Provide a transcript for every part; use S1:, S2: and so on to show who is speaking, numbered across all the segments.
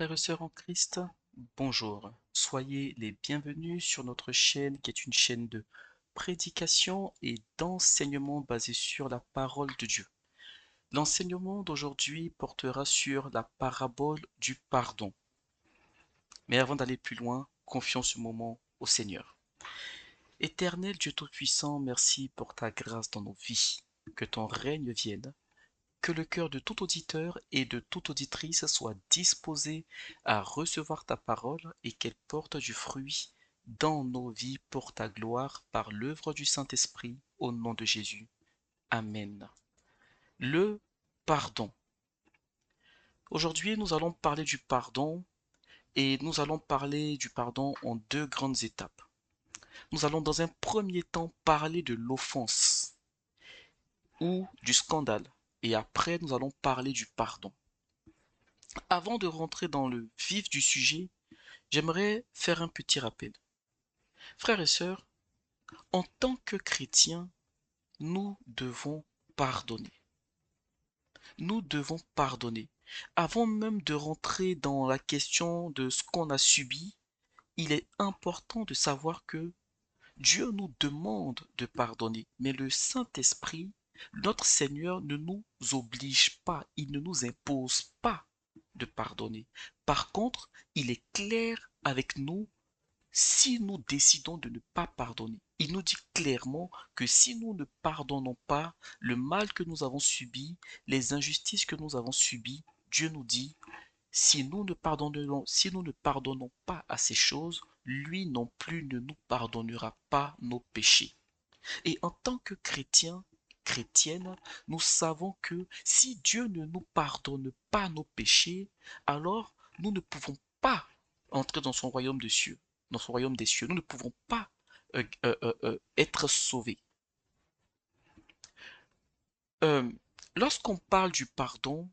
S1: Frères et sœurs en Christ, bonjour. Soyez les bienvenus sur notre chaîne qui est une chaîne de prédication et d'enseignement basée sur la parole de Dieu. L'enseignement d'aujourd'hui portera sur la parabole du pardon. Mais avant d'aller plus loin, confions ce moment au Seigneur. Éternel Dieu Tout-Puissant, merci pour ta grâce dans nos vies. Que ton règne vienne. Que le cœur de tout auditeur et de toute auditrice soit disposé à recevoir ta parole et qu'elle porte du fruit dans nos vies pour ta gloire par l'œuvre du Saint-Esprit au nom de Jésus. Amen. Le pardon. Aujourd'hui, nous allons parler du pardon et nous allons parler du pardon en deux grandes étapes. Nous allons dans un premier temps parler de l'offense ou du scandale et après nous allons parler du pardon. Avant de rentrer dans le vif du sujet, j'aimerais faire un petit rappel. Frères et sœurs, en tant que chrétiens, nous devons pardonner. Nous devons pardonner. Avant même de rentrer dans la question de ce qu'on a subi, il est important de savoir que Dieu nous demande de pardonner, mais le Saint-Esprit, notre Seigneur, ne nous oblige pas, il ne nous impose pas de pardonner. Par contre, il est clair avec nous si nous décidons de ne pas pardonner. Il nous dit clairement que si nous ne pardonnons pas le mal que nous avons subi, les injustices que nous avons subies, Dieu nous dit, si nous ne pardonnons pas à ces choses, lui non plus ne nous pardonnera pas nos péchés. Et en tant que chrétiens, chrétiennes, nous savons que si Dieu ne nous pardonne pas nos péchés, alors nous ne pouvons pas entrer dans son royaume des cieux, dans son royaume des cieux. Nous ne pouvons pas être sauvés. Euh, Lorsqu'on parle du pardon,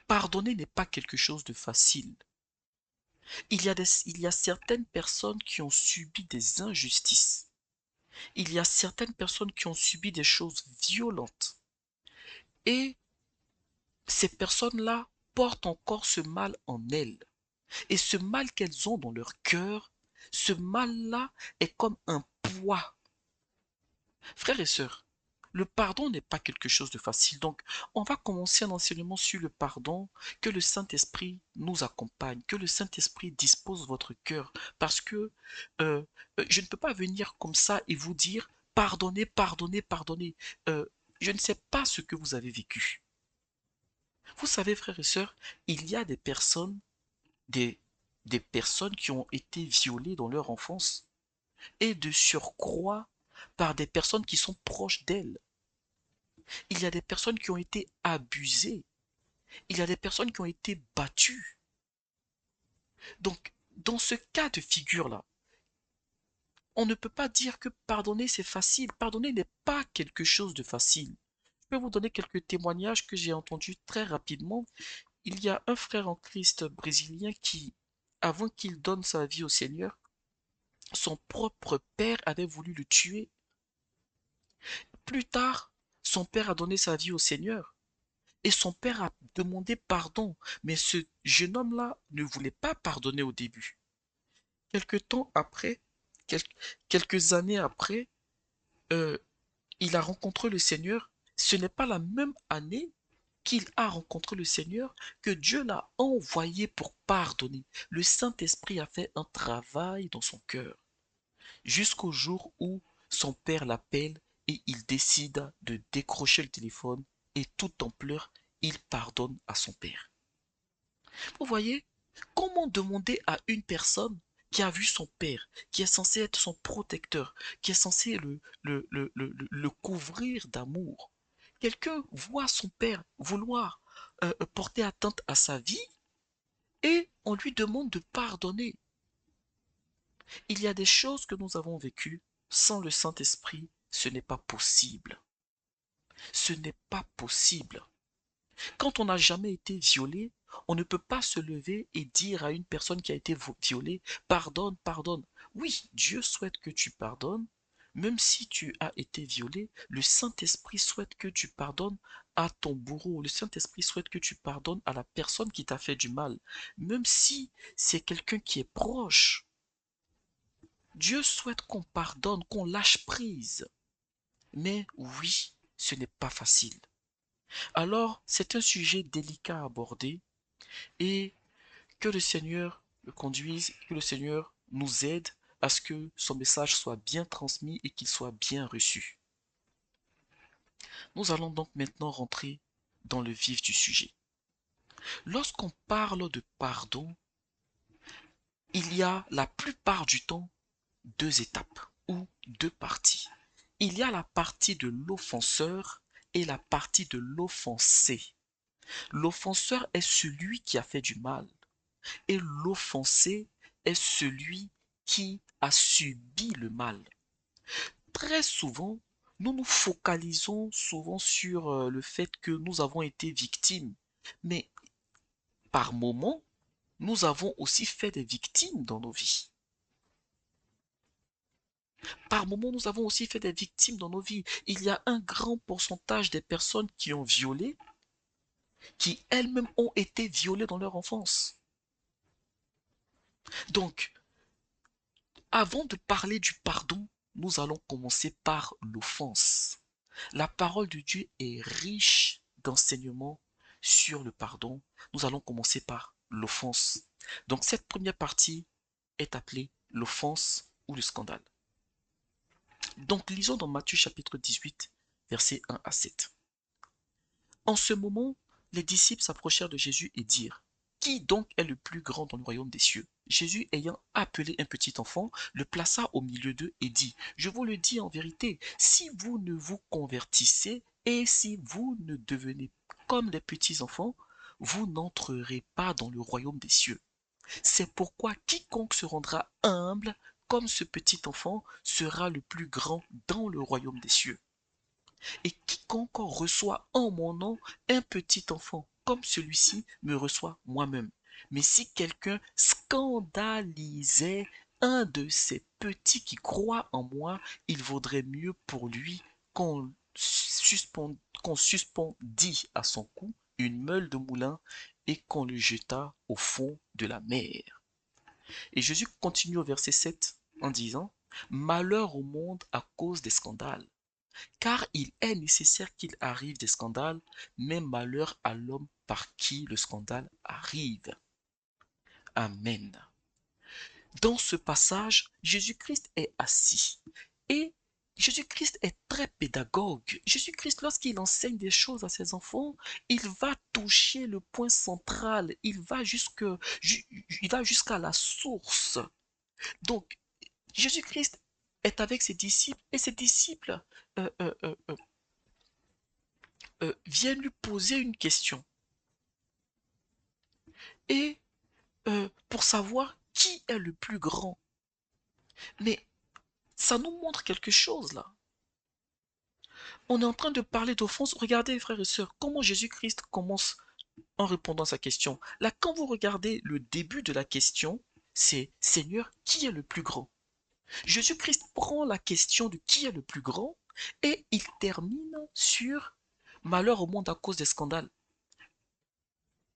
S1: pardonner n'est pas quelque chose de facile. Il y a certaines personnes qui ont subi des injustices. Il y a certaines personnes qui ont subi des choses violentes. Et ces personnes-là portent encore ce mal en elles. Et ce mal qu'elles ont dans leur cœur, ce mal-là est comme un poids. Frères et sœurs, le pardon n'est pas quelque chose de facile. Donc, on va commencer un enseignement sur le pardon, que le Saint-Esprit nous accompagne, que le Saint-Esprit dispose votre cœur. Parce que je ne peux pas venir comme ça et vous dire, pardonnez, pardonnez, pardonnez. Je ne sais pas ce que vous avez vécu. Vous savez, frères et sœurs, il y a des, des personnes qui ont été violées dans leur enfance et de surcroît par des personnes qui sont proches d'elles. Il y a des personnes qui ont été abusées. Il y a des personnes qui ont été battues. Donc, dans ce cas de figure-là, on ne peut pas dire que pardonner c'est facile. Pardonner n'est pas quelque chose de facile. Je peux vous donner quelques témoignages que j'ai entendus très rapidement. Il y a un frère en Christ brésilien qui, avant qu'il donne sa vie au Seigneur, son propre père avait voulu le tuer. Plus tard, son père a donné sa vie au Seigneur et son père a demandé pardon. Mais ce jeune homme-là ne voulait pas pardonner au début. Quelque temps après, quel- quelques années après, euh, il a rencontré le Seigneur. Ce n'est pas la même année qu'il a rencontré le Seigneur que Dieu l'a envoyé pour pardonner. Le Saint-Esprit a fait un travail dans son cœur jusqu'au jour où son père l'appelle et il décide de décrocher le téléphone et tout en pleurs, il pardonne à son père. Vous voyez, comment demander à une personne qui a vu son père, qui est censé être son protecteur, qui est censé le couvrir d'amour. Quelqu'un voit son père vouloir porter atteinte à sa vie et on lui demande de pardonner. Il y a des choses que nous avons vécues sans le Saint-Esprit, ce n'est pas possible. Ce n'est pas possible. Quand on n'a jamais été violé, on ne peut pas se lever et dire à une personne qui a été violée, pardonne, pardonne. Oui, Dieu souhaite que tu pardonnes, même si tu as été violé, le Saint-Esprit souhaite que tu pardonnes à ton bourreau. Le Saint-Esprit souhaite que tu pardonnes à la personne qui t'a fait du mal, même si c'est quelqu'un qui est proche. Dieu souhaite qu'on pardonne, qu'on lâche prise. Mais oui, ce n'est pas facile. Alors, c'est un sujet délicat à aborder et que le Seigneur le conduise, que le Seigneur nous aide à ce que son message soit bien transmis et qu'il soit bien reçu. Nous allons donc maintenant rentrer dans le vif du sujet. Lorsqu'on parle de pardon, il y a la plupart du temps deux étapes ou deux parties. Il y a la partie de l'offenseur et la partie de l'offensé. L'offenseur est celui qui a fait du mal et l'offensé est celui qui a subi le mal. Très souvent, nous nous focalisons souvent sur le fait que nous avons été victimes, mais par moments, nous avons aussi fait des victimes dans nos vies. Par moments, nous avons aussi fait des victimes dans nos vies. Il y a un grand pourcentage des personnes qui ont violé, qui elles-mêmes ont été violées dans leur enfance. Donc, avant de parler du pardon, nous allons commencer par l'offense. La parole de Dieu est riche d'enseignements sur le pardon. Nous allons commencer par l'offense. Donc cette première partie est appelée l'offense ou le scandale. Donc lisons dans Matthieu chapitre 18, versets 1 à 7. En ce moment, les disciples s'approchèrent de Jésus et dirent: Qui donc est le plus grand dans le royaume des cieux? Jésus, ayant appelé un petit enfant, le plaça au milieu d'eux et dit: Je vous le dis en vérité, si vous ne vous convertissez et si vous ne devenez comme les petits enfants, vous n'entrerez pas dans le royaume des cieux. C'est pourquoi quiconque se rendra humble comme ce petit enfant sera le plus grand dans le royaume des cieux. Et quiconque reçoit en mon nom un petit enfant comme celui-ci me reçoit moi-même. Mais si quelqu'un scandalisait un de ces petits qui croient en moi, il vaudrait mieux pour lui qu'on suspendît à son cou une meule de moulin et qu'on le jetât au fond de la mer. Et Jésus continue au verset 7 en disant: Malheur au monde à cause des scandales. Car il est nécessaire qu'il arrive des scandales, mais malheur à l'homme par qui le scandale arrive. Amen. Dans ce passage, Jésus-Christ est assis et Jésus-Christ est très pédagogue. Jésus-Christ, lorsqu'il enseigne des choses à ses enfants, il va toucher le point central, il va jusqu'à la source. Donc, Jésus-Christ est avec ses disciples et ses disciples euh, euh, euh, viennent lui poser une question et pour savoir qui est le plus grand. Mais ça nous montre quelque chose là. On est en train de parler d'offense. Regardez, frères et sœurs, comment Jésus-Christ commence en répondant à sa question. Là, quand vous regardez le début de la question, c'est Seigneur, qui est le plus grand? Jésus-Christ prend la question de qui est le plus grand et il termine sur malheur au monde à cause des scandales.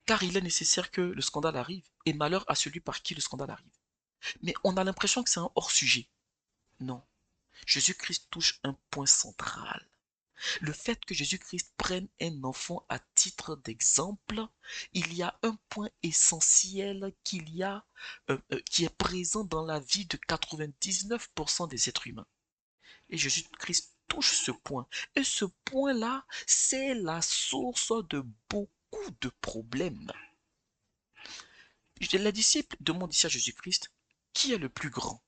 S1: Car il est nécessaire que le scandale arrive, et malheur à celui par qui le scandale arrive. Mais on a l'impression que c'est un hors-sujet. Non. Jésus-Christ touche un point central. Le fait que Jésus-Christ prenne un enfant à titre d'exemple, il y a un point essentiel qui est présent dans la vie de 99% des êtres humains. Et Jésus-Christ touche ce point. Et ce point-là, c'est la source de beaucoup de problèmes. Les disciples demandent ici à Jésus-Christ: Qui est le plus grand?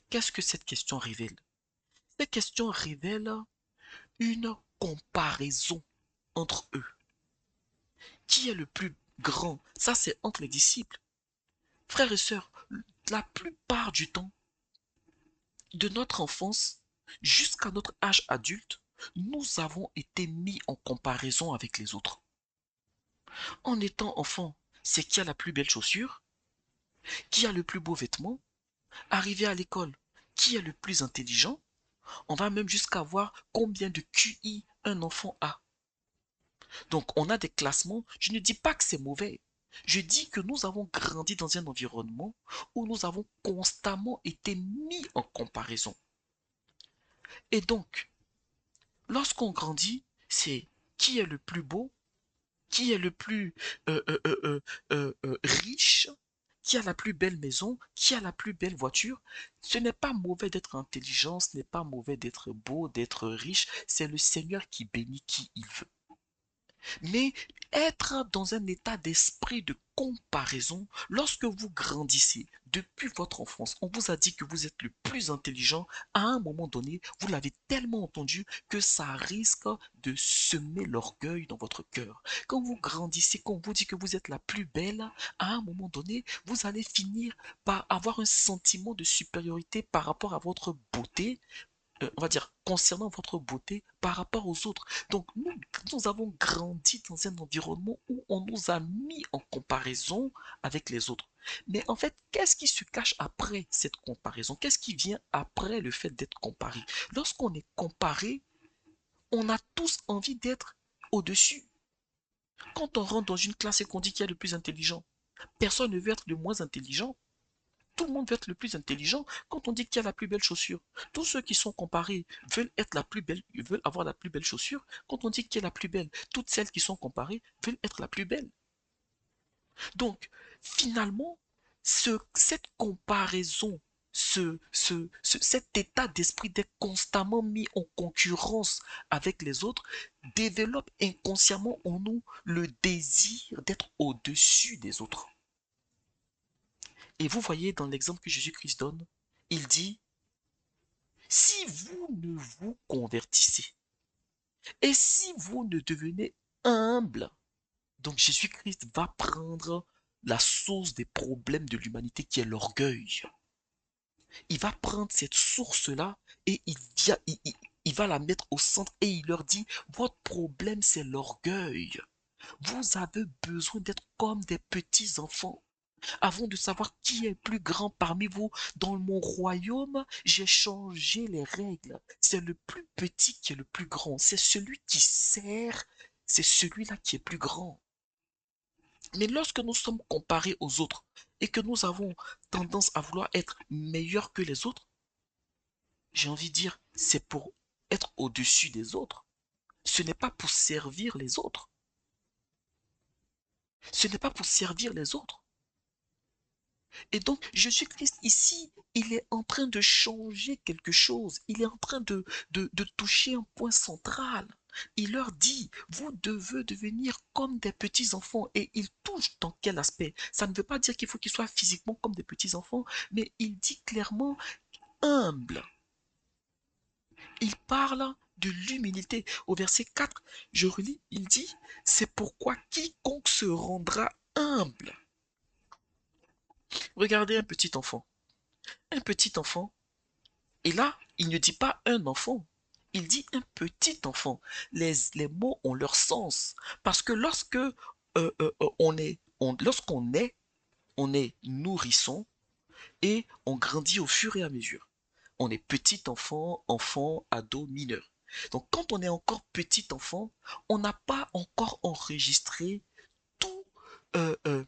S1: Qu'est-ce que cette question révèle? Cette question révèle une comparaison entre eux. Qui est le plus grand? Ça, c'est entre les disciples. Frères et sœurs, la plupart du temps, de notre enfance jusqu'à notre âge adulte, nous avons été mis en comparaison avec les autres. En étant enfant, c'est qui a la plus belle chaussure, qui a le plus beau vêtement. Arrivé à l'école, qui est le plus intelligent? On va même jusqu'à voir combien de QI un enfant a. Donc, on a des classements. Je ne dis pas que c'est mauvais. Je dis que nous avons grandi dans un environnement où nous avons constamment été mis en comparaison. Et donc, lorsqu'on grandit, c'est qui est le plus beau, qui est le plus riche, qui a la plus belle maison, qui a la plus belle voiture. Ce n'est pas mauvais d'être intelligent, ce n'est pas mauvais d'être beau, d'être riche. C'est le Seigneur qui bénit qui il veut. Mais être dans un état d'esprit de comparaison, lorsque vous grandissez, depuis votre enfance, on vous a dit que vous êtes le plus intelligent, à un moment donné, vous l'avez tellement entendu que ça risque de semer l'orgueil dans votre cœur. Quand vous grandissez, quand on vous dit que vous êtes la plus belle, à un moment donné, vous allez finir par avoir un sentiment de supériorité par rapport à votre beauté, on va dire, concernant votre beauté par rapport aux autres. Donc, nous avons grandi dans un environnement où on nous a mis en comparaison avec les autres. Mais en fait, qu'est-ce qui se cache après cette comparaison? Qu'est-ce qui vient après le fait d'être comparé? Lorsqu'on est comparé, on a tous envie d'être au-dessus. Quand on rentre dans une classe et qu'on dit qu'il y a le plus intelligent, personne ne veut être le moins intelligent. Tout le monde veut être le plus intelligent quand on dit qu'il y a la plus belle chaussure. Tous ceux qui sont comparés veulent être la plus belle, veulent avoir la plus belle chaussure quand on dit qu'il est la plus belle. Toutes celles qui sont comparées veulent être la plus belle. Donc, finalement, cette comparaison, cet état d'esprit d'être constamment mis en concurrence avec les autres développe inconsciemment en nous le désir d'être au-dessus des autres. Et vous voyez dans l'exemple que Jésus-Christ donne, il dit, si vous ne vous convertissez et si vous ne devenez humble, donc Jésus-Christ va prendre la source des problèmes de l'humanité qui est l'orgueil. Il va prendre cette source-là et il va la mettre au centre et il leur dit, votre problème c'est l'orgueil. Vous avez besoin d'être comme des petits enfants. Avant de savoir qui est le plus grand parmi vous, dans mon royaume, j'ai changé les règles. C'est le plus petit qui est le plus grand. C'est celui qui sert, c'est celui-là qui est plus grand. Mais lorsque nous sommes comparés aux autres et que nous avons tendance à vouloir être meilleurs que les autres, j'ai envie de dire, c'est pour être au-dessus des autres. Ce n'est pas pour servir les autres. Ce n'est pas pour servir les autres. Et donc, Jésus-Christ, ici, il est en train de changer quelque chose. Il est en train de toucher un point central. Il leur dit, vous devez devenir comme des petits-enfants. Et il touche dans quel aspect? Ça ne veut pas dire qu'il faut qu'ils soient physiquement comme des petits-enfants, mais il dit clairement humble. Il parle de l'humilité. Au verset 4, je relis, il dit, c'est pourquoi quiconque se rendra humble. Regardez un petit enfant. Un petit enfant, et là, il ne dit pas un enfant, il dit un petit enfant. Les mots ont leur sens. Parce que lorsqu'on est, on est nourrisson et on grandit au fur et à mesure. On est petit enfant, enfant, ado, mineur. Donc quand on est encore petit enfant, on n'a pas encore enregistré tout, euh, euh,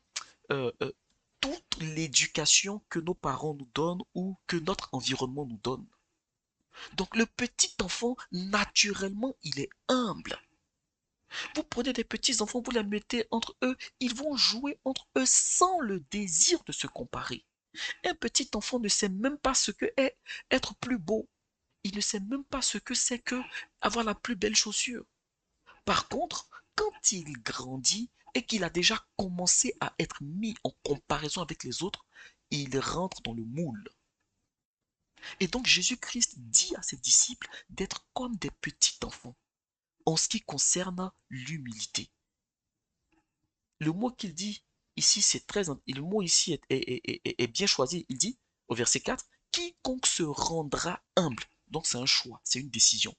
S1: euh, euh, toute l'éducation que nos parents nous donnent ou que notre environnement nous donne. Donc le petit enfant, naturellement, il est humble. Vous prenez des petits enfants, vous les mettez entre eux, ils vont jouer entre eux sans le désir de se comparer. Un petit enfant ne sait même pas ce que est être plus beau. Il ne sait même pas ce que c'est que avoir la plus belle chaussure. Par contre, quand il grandit et qu'il a déjà commencé à être mis en comparaison avec les autres, il rentre dans le moule. Et donc Jésus-Christ dit à ses disciples d'être comme des petits enfants en ce qui concerne l'humilité. Le mot qu'il dit ici, c'est très, le mot ici est bien choisi. Il dit au verset 4, quiconque se rendra humble. Donc c'est un choix, c'est une décision.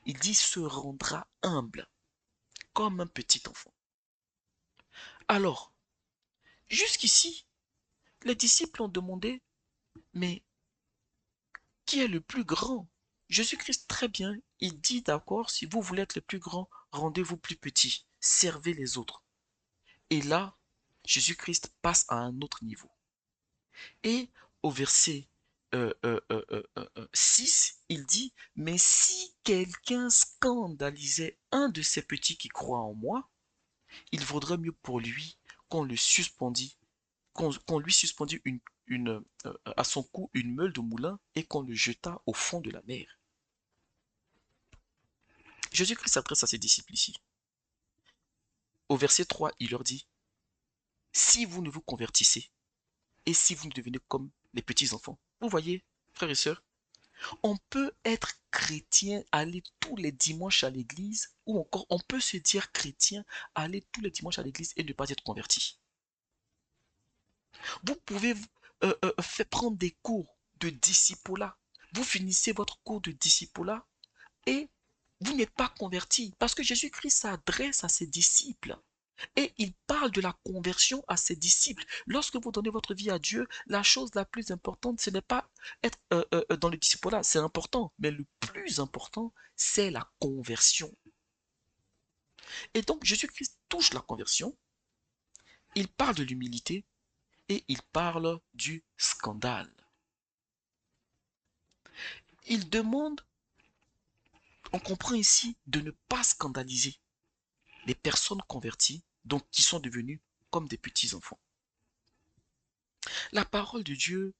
S1: Il dit se rendra humble, comme un petit enfant. Alors, jusqu'ici, les disciples ont demandé, mais qui est le plus grand? Jésus-Christ, très bien, il dit d'accord, si vous voulez être le plus grand, rendez-vous plus petit. servez les autres. Et là, Jésus-Christ passe à un autre niveau. Et au verset 6, il dit, mais si quelqu'un scandalisait un de ces petits qui croient en moi, il vaudrait mieux pour lui qu'on le suspendît, qu'on lui suspendît à son cou une meule de moulin et qu'on le jetât au fond de la mer. Jésus-Christ s'adresse à ses disciples ici. Au verset 3, il leur dit, si vous ne vous convertissez et si vous ne devenez comme les petits enfants, vous voyez, frères et sœurs, on peut être chrétien, aller tous les dimanches à l'église, ou encore on peut se dire chrétien, aller tous les dimanches à l'église et ne pas être converti. Vous pouvez faire prendre des cours de discipulat. Vous finissez votre cours de discipulat et vous n'êtes pas converti parce que Jésus-Christ s'adresse à ses disciples. Et il parle de la conversion à ses disciples. Lorsque vous donnez votre vie à Dieu, la chose la plus importante, ce n'est pas être dans le discipulat, c'est important, mais le plus important, c'est la conversion. Et donc Jésus-Christ touche la conversion, il parle de l'humilité et il parle du scandale. Il demande, on comprend ici, de ne pas scandaliser les personnes converties, donc qui sont devenues comme des petits-enfants. La parole de Dieu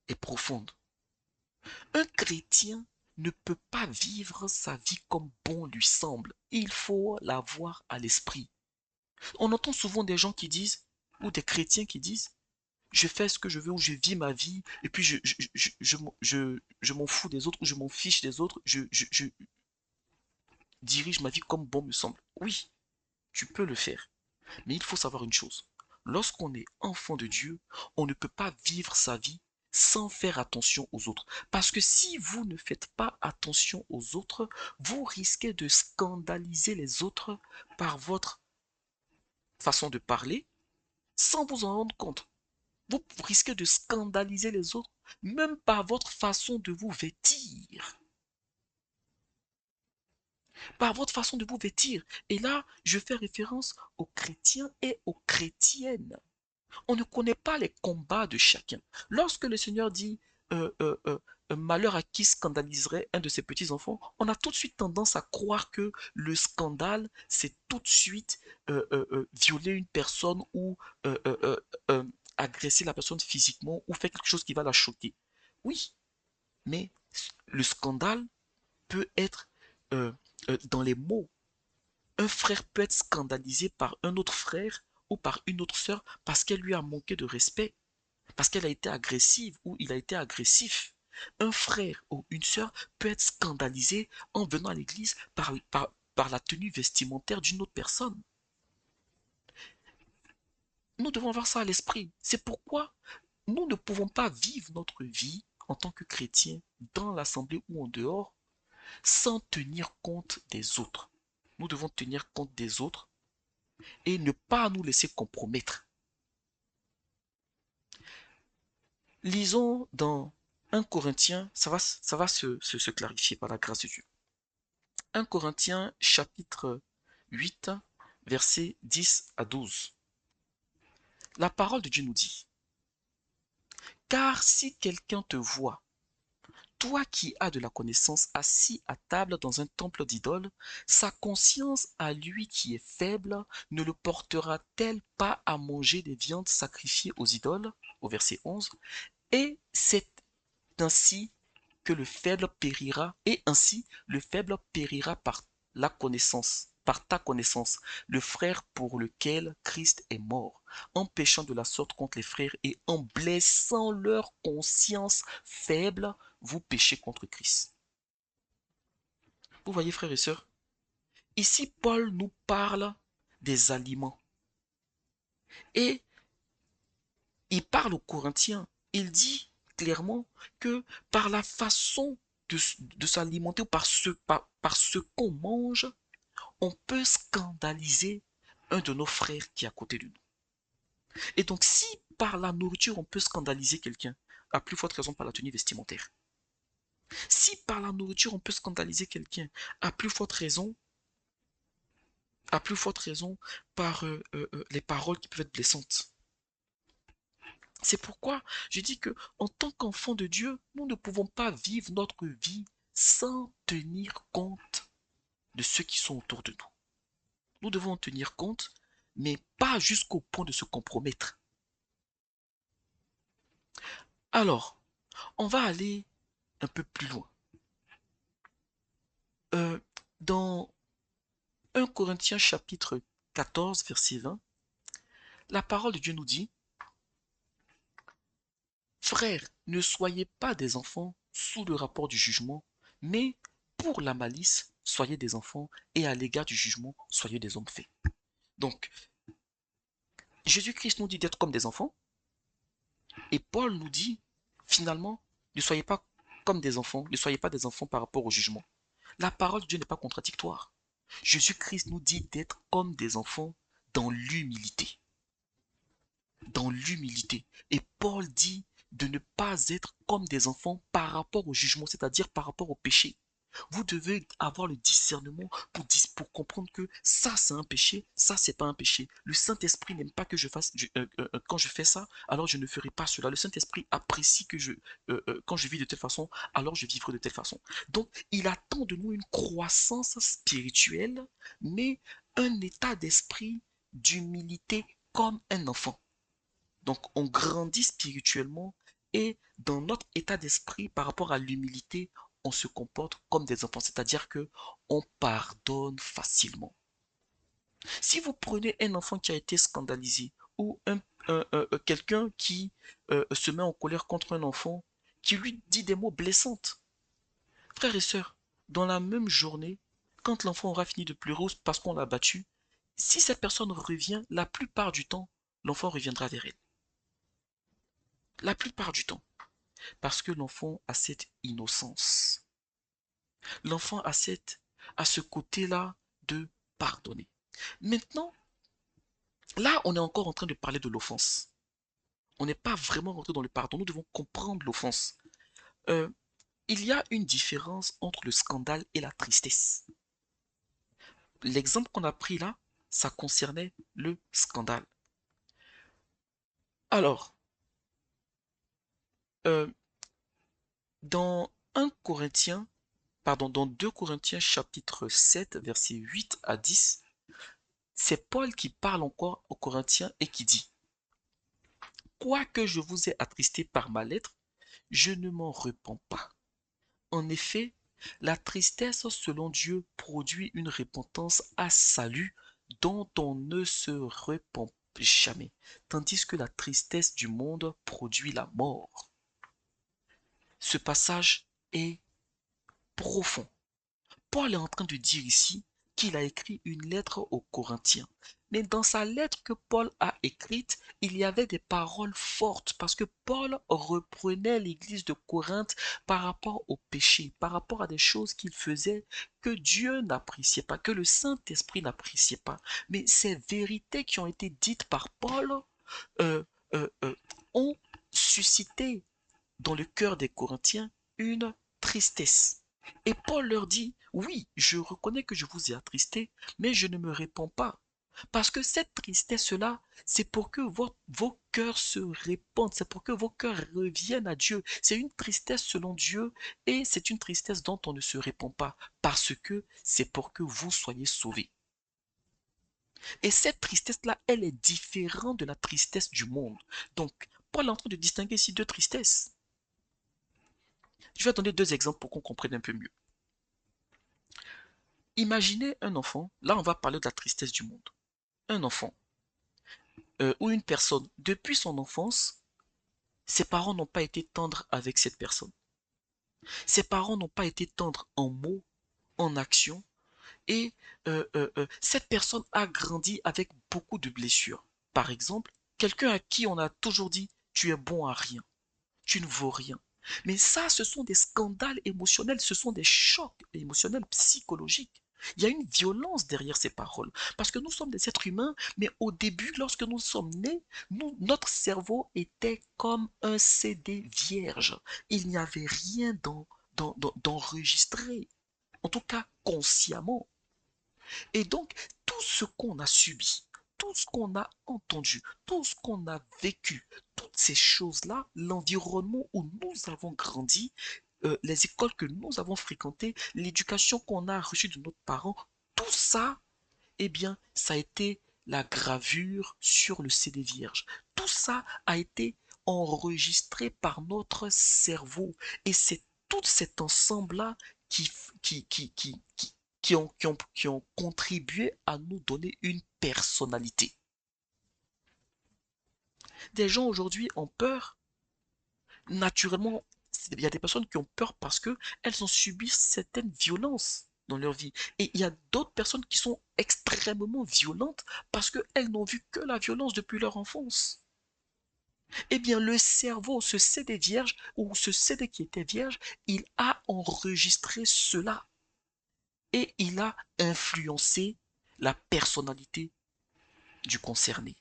S1: est profonde. Un chrétien ne peut pas vivre sa vie comme bon lui semble. Il faut l'avoir à l'esprit. On entend souvent des gens qui disent, ou des chrétiens qui disent, je fais ce que je veux ou je vis ma vie et puis je m'en fous des autres ou je m'en fiche des autres, je dirige ma vie comme bon me semble. Oui, tu peux le faire. Mais il faut savoir une chose. Lorsqu'on est enfant de Dieu, on ne peut pas vivre sa vie sans faire attention aux autres. Parce que si vous ne faites pas attention aux autres, vous risquez de scandaliser les autres par votre façon de parler sans vous en rendre compte. Vous risquez de scandaliser les autres même par votre façon de vous vêtir. Par votre façon de vous vêtir. Et là, je fais référence aux chrétiens et aux chrétiennes. On ne connaît pas les combats de chacun. Lorsque le Seigneur dit malheur à qui scandaliserait un de ses petits-enfants, on a tout de suite tendance à croire que le scandale, c'est tout de suite violer une personne ou euh, euh, euh, euh, agresser la personne physiquement ou faire quelque chose qui va la choquer. Oui, mais le scandale peut être dans les mots. Un frère peut être scandalisé par un autre frère ou par une autre sœur parce qu'elle lui a manqué de respect, parce qu'elle a été agressive ou il a été agressif. Un frère ou une sœur peut être scandalisé en venant à l'église par la tenue vestimentaire d'une autre personne. Nous devons avoir ça à l'esprit. C'est pourquoi nous ne pouvons pas vivre notre vie en tant que chrétiens dans l'assemblée ou en dehors sans tenir compte des autres. Nous devons tenir compte des autres et ne pas nous laisser compromettre. Lisons dans 1 Corinthiens, ça va se clarifier par la grâce de Dieu. 1 Corinthiens chapitre 8, versets 10 à 12. La parole de Dieu nous dit, car si quelqu'un te voit, toi qui as de la connaissance assis à table dans un temple d'idole, sa conscience à lui qui est faible ne le portera-t-elle pas à manger des viandes sacrifiées aux idoles? Au verset 11. Et c'est ainsi que le faible périra, et ainsi le faible périra par la connaissance, par ta connaissance, le frère pour lequel Christ est mort, en péchant de la sorte contre les frères et en blessant leur conscience faible, vous péchez contre Christ. Vous voyez, frères et sœurs, ici Paul nous parle des aliments et il parle aux Corinthiens. Il dit clairement que par la façon de s'alimenter ou par ce qu'on mange, on peut scandaliser un de nos frères qui est à côté de nous. Et donc, si par la nourriture on peut scandaliser quelqu'un, à plus forte raison par la tenue vestimentaire. Si par la nourriture on peut scandaliser quelqu'un, à plus forte raison À plus forte raison par les paroles qui peuvent être blessantes. C'est pourquoi je dis que en tant qu'enfant de Dieu, nous ne pouvons pas vivre notre vie sans tenir compte de ceux qui sont autour de nous. Nous devons en tenir compte, mais pas jusqu'au point de se compromettre. Alors, on va aller un peu plus loin. Euh, dans 1 Corinthiens chapitre 14, verset 20, la parole de Dieu nous dit, frères, ne soyez pas des enfants sous le rapport du jugement, mais pour la malice, soyez des enfants, et à l'égard du jugement, soyez des hommes faits. Donc, Jésus-Christ nous dit d'être comme des enfants, et Paul nous dit, finalement, ne soyez pas comme des enfants, ne soyez pas des enfants par rapport au jugement. La parole de Dieu n'est pas contradictoire. Jésus-Christ nous dit d'être comme des enfants dans l'humilité. Dans l'humilité. Et Paul dit de ne pas être comme des enfants par rapport au jugement, c'est-à-dire par rapport au péché. Vous devez avoir le discernement pour comprendre que ça c'est un péché, ça c'est pas un péché. Le Saint-Esprit n'aime pas que je fasse, quand je fais ça, alors je ne ferai pas cela. Le Saint-Esprit apprécie que quand je vis de telle façon, alors je vivrai de telle façon. Donc il attend de nous une croissance spirituelle, mais un état d'esprit d'humilité comme un enfant. Donc on grandit spirituellement et dans notre état d'esprit par rapport à l'humilité, on se comporte comme des enfants, c'est-à-dire que on pardonne facilement. Si vous prenez un enfant qui a été scandalisé ou quelqu'un qui se met en colère contre un enfant, qui lui dit des mots blessants, frères et sœurs, dans la même journée, quand l'enfant aura fini de pleurer parce qu'on l'a battu, si cette personne revient, la plupart du temps, l'enfant reviendra vers elle. La plupart du temps. Parce que l'enfant a cette innocence. L'enfant a ce côté-là de pardonner. Maintenant, là, on est encore en train de parler de l'offense. On n'est pas vraiment rentré dans le pardon. Nous devons comprendre l'offense. Euh, il y a une différence entre le scandale et la tristesse. L'exemple qu'on a pris là, ça concernait le scandale. Alors, euh, dans dans 2 Corinthiens chapitre 7, versets 8 à 10, c'est Paul qui parle encore aux Corinthiens et qui dit, quoique je vous ai attristé par ma lettre, je ne m'en repens pas. En effet, la tristesse selon Dieu produit une repentance à salut dont on ne se repent jamais, tandis que la tristesse du monde produit la mort. Ce passage est profond. Paul est en train de dire ici qu'il a écrit une lettre aux Corinthiens. Mais dans sa lettre que Paul a écrite, il y avait des paroles fortes parce que Paul reprenait l'église de Corinthe par rapport au péché, par rapport à des choses qu'il faisait que Dieu n'appréciait pas, que le Saint-Esprit n'appréciait pas. Mais ces vérités qui ont été dites par Paul euh, euh, euh, ont suscité dans le cœur des Corinthiens une tristesse. Et Paul leur dit, oui, je reconnais que je vous ai attristé, mais je ne me réponds pas. Parce que cette tristesse-là, c'est pour que vos cœurs se répandent, c'est pour que vos cœurs reviennent à Dieu. C'est une tristesse selon Dieu et c'est une tristesse dont on ne se répand pas, parce que c'est pour que vous soyez sauvés. Et cette tristesse-là, elle est différente de la tristesse du monde. Donc, Paul est en train de distinguer ici deux tristesses. Je vais donner deux exemples pour qu'on comprenne un peu mieux. Imaginez un enfant, là on va parler de la tristesse du monde. Un enfant ou une personne, depuis son enfance, ses parents n'ont pas été tendres avec cette personne. Ses parents n'ont pas été tendres en mots, en actions, et cette personne a grandi avec beaucoup de blessures. Par exemple, quelqu'un à qui on a toujours dit tu es bon à rien, tu ne vaux rien. Mais ça, ce sont des scandales émotionnels, ce sont des chocs émotionnels, psychologiques. Il y a une violence derrière ces paroles. Parce que nous sommes des êtres humains, mais au début, lorsque nous sommes nés, notre cerveau était comme un CD vierge. Il n'y avait rien d'enregistré, en tout cas consciemment. Et donc, tout ce qu'on a subi, tout ce qu'on a entendu, tout ce qu'on a vécu, toutes ces choses-là, l'environnement où nous avons grandi, les écoles que nous avons fréquentées, l'éducation qu'on a reçue de nos parents, tout ça, eh bien, ça a été la gravure sur le CD vierge. Tout ça a été enregistré par notre cerveau. Et c'est tout cet ensemble-là qui, qui, qui, qui, qui, qui ont contribué à nous donner une personnalité. Des gens aujourd'hui ont peur. Naturellement, il y a des personnes qui ont peur parce que elles ont subi certaines violences dans leur vie. Et il y a d'autres personnes qui sont extrêmement violentes parce qu'elles n'ont vu que la violence depuis leur enfance. Eh bien, le cerveau, ce CD vierge, ou ce CD qui était vierge, il a enregistré cela et il a influencé la personnalité du concerné.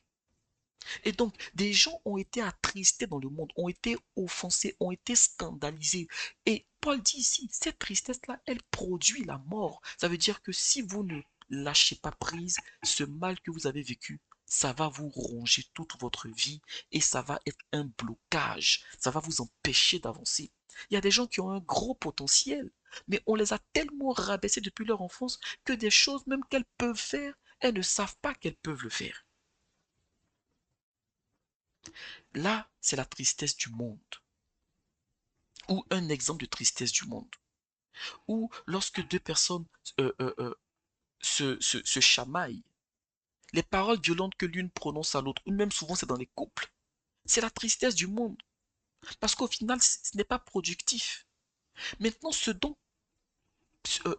S1: Et donc, des gens ont été attristés dans le monde, ont été offensés, ont été scandalisés. Et Paul dit ici, cette tristesse-là, elle produit la mort. Ça veut dire que si vous ne lâchez pas prise, ce mal que vous avez vécu, ça va vous ronger toute votre vie et ça va être un blocage. Ça va vous empêcher d'avancer. Il y a des gens qui ont un gros potentiel, mais on les a tellement rabaissés depuis leur enfance que des choses même qu'elles peuvent faire, elles ne savent pas qu'elles peuvent le faire. Là, c'est la tristesse du monde, ou un exemple de tristesse du monde, ou lorsque deux personnes euh, euh, euh, se chamaillent, les paroles violentes que l'une prononce à l'autre, ou même souvent c'est dans les couples, c'est la tristesse du monde, parce qu'au final, ce n'est pas productif. Maintenant,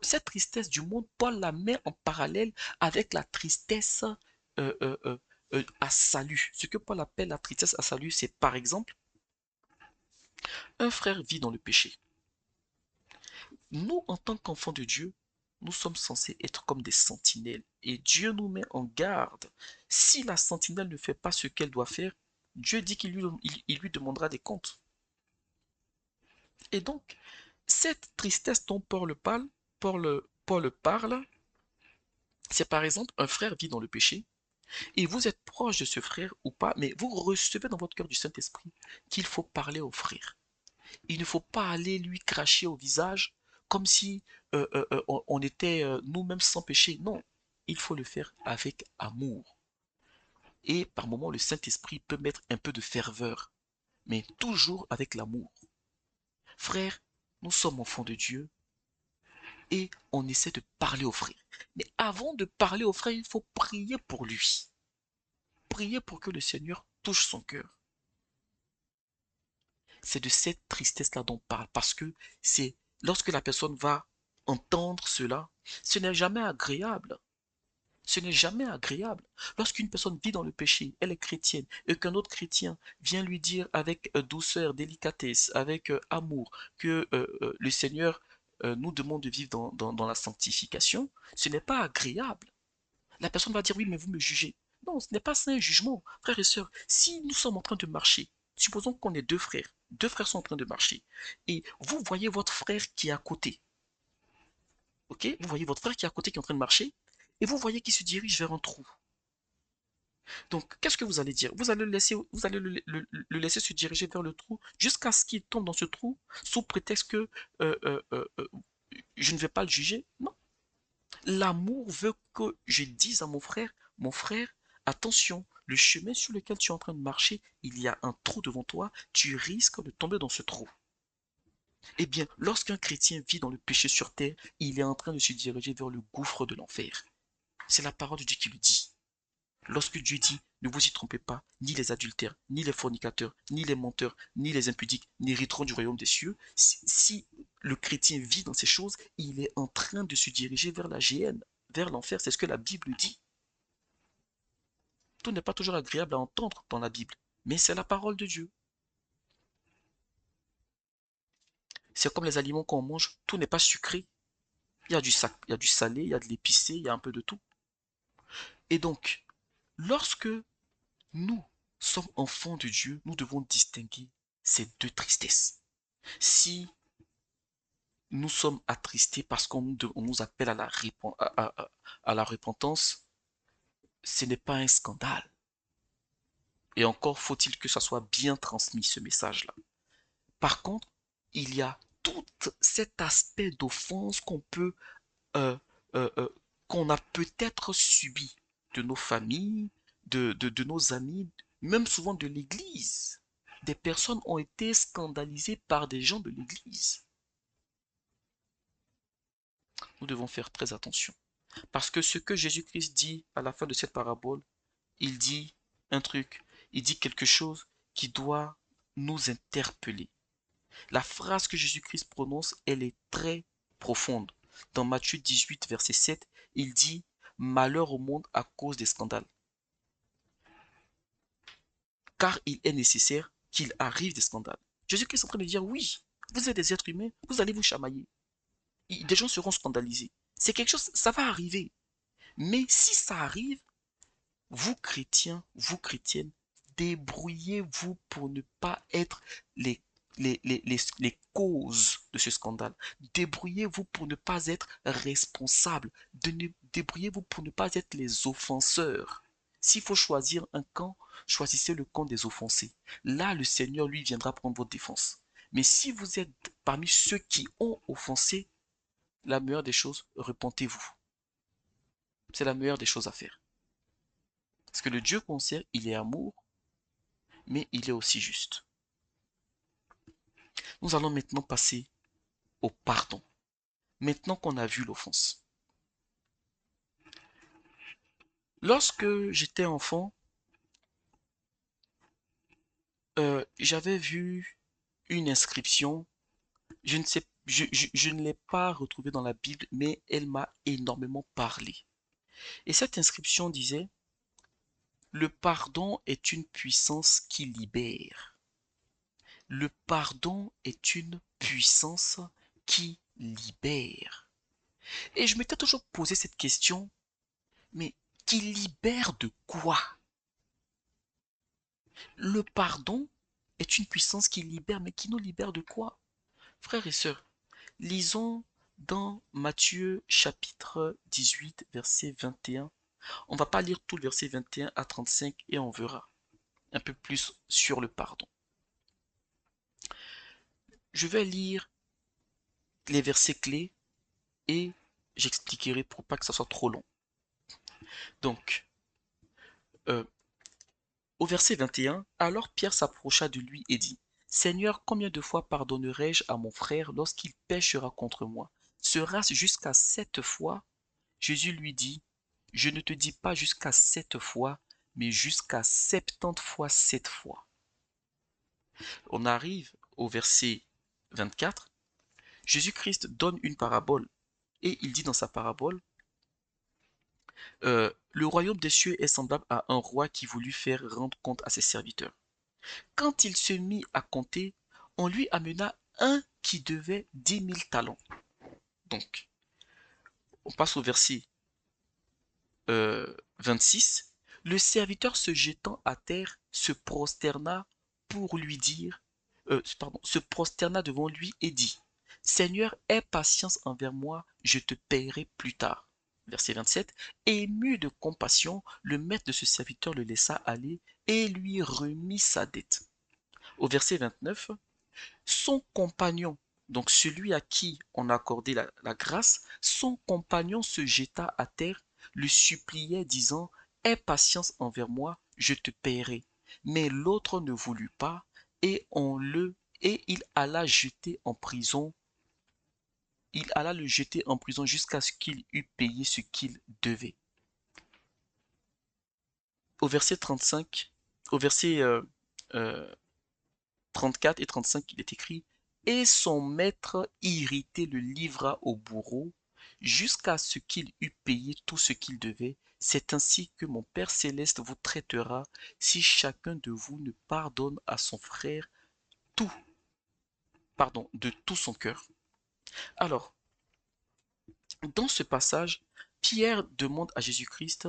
S1: cette tristesse du monde, Paul la met en parallèle avec la tristesse euh, euh, euh, à salut. Ce que Paul appelle la tristesse à salut, c'est par exemple, un frère vit dans le péché. Nous, en tant qu'enfants de Dieu, nous sommes censés être comme des sentinelles. Et Dieu nous met en garde. Si la sentinelle ne fait pas ce qu'elle doit faire, Dieu dit qu'il lui demandera des comptes. Et donc, cette tristesse dont Paul parle, c'est par exemple un frère vit dans le péché, et vous êtes proche de ce frère ou pas, mais vous recevez dans votre cœur du Saint-Esprit qu'il faut parler au frère. Il ne faut pas aller lui cracher au visage comme si on était nous-mêmes sans péché. Non, il faut le faire avec amour. Et par moments, le Saint-Esprit peut mettre un peu de ferveur, mais toujours avec l'amour. Frère, nous sommes enfants de Dieu et on essaie de parler au frère. Mais avant de parler au frère, il faut prier pour lui. Prier pour que le Seigneur touche son cœur. C'est de cette tristesse-là dont on parle, parce que c'est lorsque la personne va entendre cela, ce n'est jamais agréable. Ce n'est jamais agréable. Lorsqu'une personne vit dans le péché, elle est chrétienne, et qu'un autre chrétien vient lui dire avec douceur, délicatesse, avec amour, que le Seigneur nous demande de vivre dans la sanctification, ce n'est pas agréable. La personne va dire, oui, mais vous me jugez. Non, ce n'est pas ça un jugement. Frères et sœurs, si nous sommes en train de marcher, supposons qu'on est deux frères sont en train de marcher, et vous voyez votre frère qui est à côté, ok? Vous voyez votre frère qui est à côté, qui est en train de marcher, et vous voyez qu'il se dirige vers un trou. Donc, qu'est-ce que vous allez dire? Vous allez le laisser se diriger vers le trou jusqu'à ce qu'il tombe dans ce trou, sous prétexte que euh, euh, euh, euh, je ne vais pas le juger? Non. L'amour veut que je dise à mon frère, attention, le chemin sur lequel tu es en train de marcher, il y a un trou devant toi, tu risques de tomber dans ce trou. Eh bien, lorsqu'un chrétien vit dans le péché sur terre, il est en train de se diriger vers le gouffre de l'enfer. C'est la parole de Dieu qui le dit. Lorsque Dieu dit, ne vous y trompez pas, ni les adultères, ni les fornicateurs, ni les menteurs, ni les impudiques n'hériteront du royaume des cieux, si le chrétien vit dans ces choses, il est en train de se diriger vers la géhenne, vers l'enfer, c'est ce que la Bible dit. Tout n'est pas toujours agréable à entendre dans la Bible, mais c'est la parole de Dieu. C'est comme les aliments qu'on mange, tout n'est pas sucré. Il y a du salé, il y a de l'épicé, il y a un peu de tout. Et donc, lorsque nous sommes enfants de Dieu, nous devons distinguer ces deux tristesses. Si nous sommes attristés parce on nous appelle à à la repentance, ce n'est pas un scandale. Et encore faut-il que ça soit bien transmis, ce message-là. Par contre, il y a tout cet aspect d'offense euh, euh, euh, qu'on a peut-être subi de nos familles, de nos amis, même souvent de l'Église. Des personnes ont été scandalisées par des gens de l'Église. Nous devons faire très attention. Parce que ce que Jésus-Christ dit à la fin de cette parabole, il dit un truc, il dit quelque chose qui doit nous interpeller. La phrase que Jésus-Christ prononce, elle est très profonde. Dans Matthieu 18, verset 7, il dit malheur au monde à cause des scandales. Car il est nécessaire qu'il arrive des scandales. Jésus-Christ est en train de dire oui, vous êtes des êtres humains, vous allez vous chamailler. Des gens seront scandalisés. C'est quelque chose, ça va arriver. Mais si ça arrive, vous chrétiens, vous chrétiennes, débrouillez-vous pour ne pas être les, les causes de ce scandale. Débrouillez-vous pour ne pas être responsable. Débrouillez-vous pour ne pas être les offenseurs. S'il faut choisir un camp, choisissez le camp des offensés. Là, le Seigneur, lui, viendra prendre votre défense. Mais si vous êtes parmi ceux qui ont offensé, la meilleure des choses, repentez-vous. C'est la meilleure des choses à faire. Parce que le Dieu qu'on sert, il est amour, mais il est aussi juste. Nous allons maintenant passer au pardon. Maintenant qu'on a vu l'offense. Lorsque j'étais enfant, j'avais vu une inscription. Je ne sais, je ne l'ai pas retrouvée dans la Bible, mais elle m'a énormément parlé. Et cette inscription disait, le pardon est une puissance qui libère. Le pardon est une puissance qui libère. Et je m'étais toujours posé cette question, mais qui libère de quoi? Le pardon est une puissance qui libère, mais qui nous libère de quoi? Frères et sœurs, lisons dans Matthieu chapitre 18, verset 21. On ne va pas lire tout le verset 21 à 35 et on verra un peu plus sur le pardon. Je vais lire les versets clés et j'expliquerai pour pas que ça soit trop long. Donc, euh, au verset 21, alors Pierre s'approcha de lui et dit, Seigneur, combien de fois pardonnerai-je à mon frère lorsqu'il péchera contre moi? Sera-ce jusqu'à 7 fois? Jésus lui dit, je ne te dis pas jusqu'à 7 fois, mais jusqu'à 70 fois 7 fois. On arrive au verset 24. Jésus-Christ donne une parabole et il dit dans sa parabole, le royaume des cieux est semblable à un roi qui voulut faire rendre compte à ses serviteurs. Quand il se mit à compter, on lui amena un qui devait 10 000 talents. Donc, on passe au verset 26. Le serviteur se jetant à terre se prosterna pour lui dire, se prosterna devant lui et dit, Seigneur, aie patience envers moi, je te paierai plus tard. Verset 27. Ému de compassion, le maître de ce serviteur le laissa aller et lui remit sa dette. Au verset 29, son compagnon, donc celui à qui on a accordé la grâce, son compagnon se jeta à terre, le suppliait, disant, Aie patience envers moi, je te paierai. Mais l'autre ne voulut pas, et il alla le jeter en prison jusqu'à ce qu'il eût payé ce qu'il devait. Au verset 35, au verset euh, 34 et 35, il est écrit, et son maître irrité le livra au bourreau jusqu'à ce qu'il eût payé tout ce qu'il devait. C'est ainsi que mon Père céleste vous traitera si chacun de vous ne pardonne à son frère tout, de tout son cœur. Alors, dans ce passage, Pierre demande à Jésus-Christ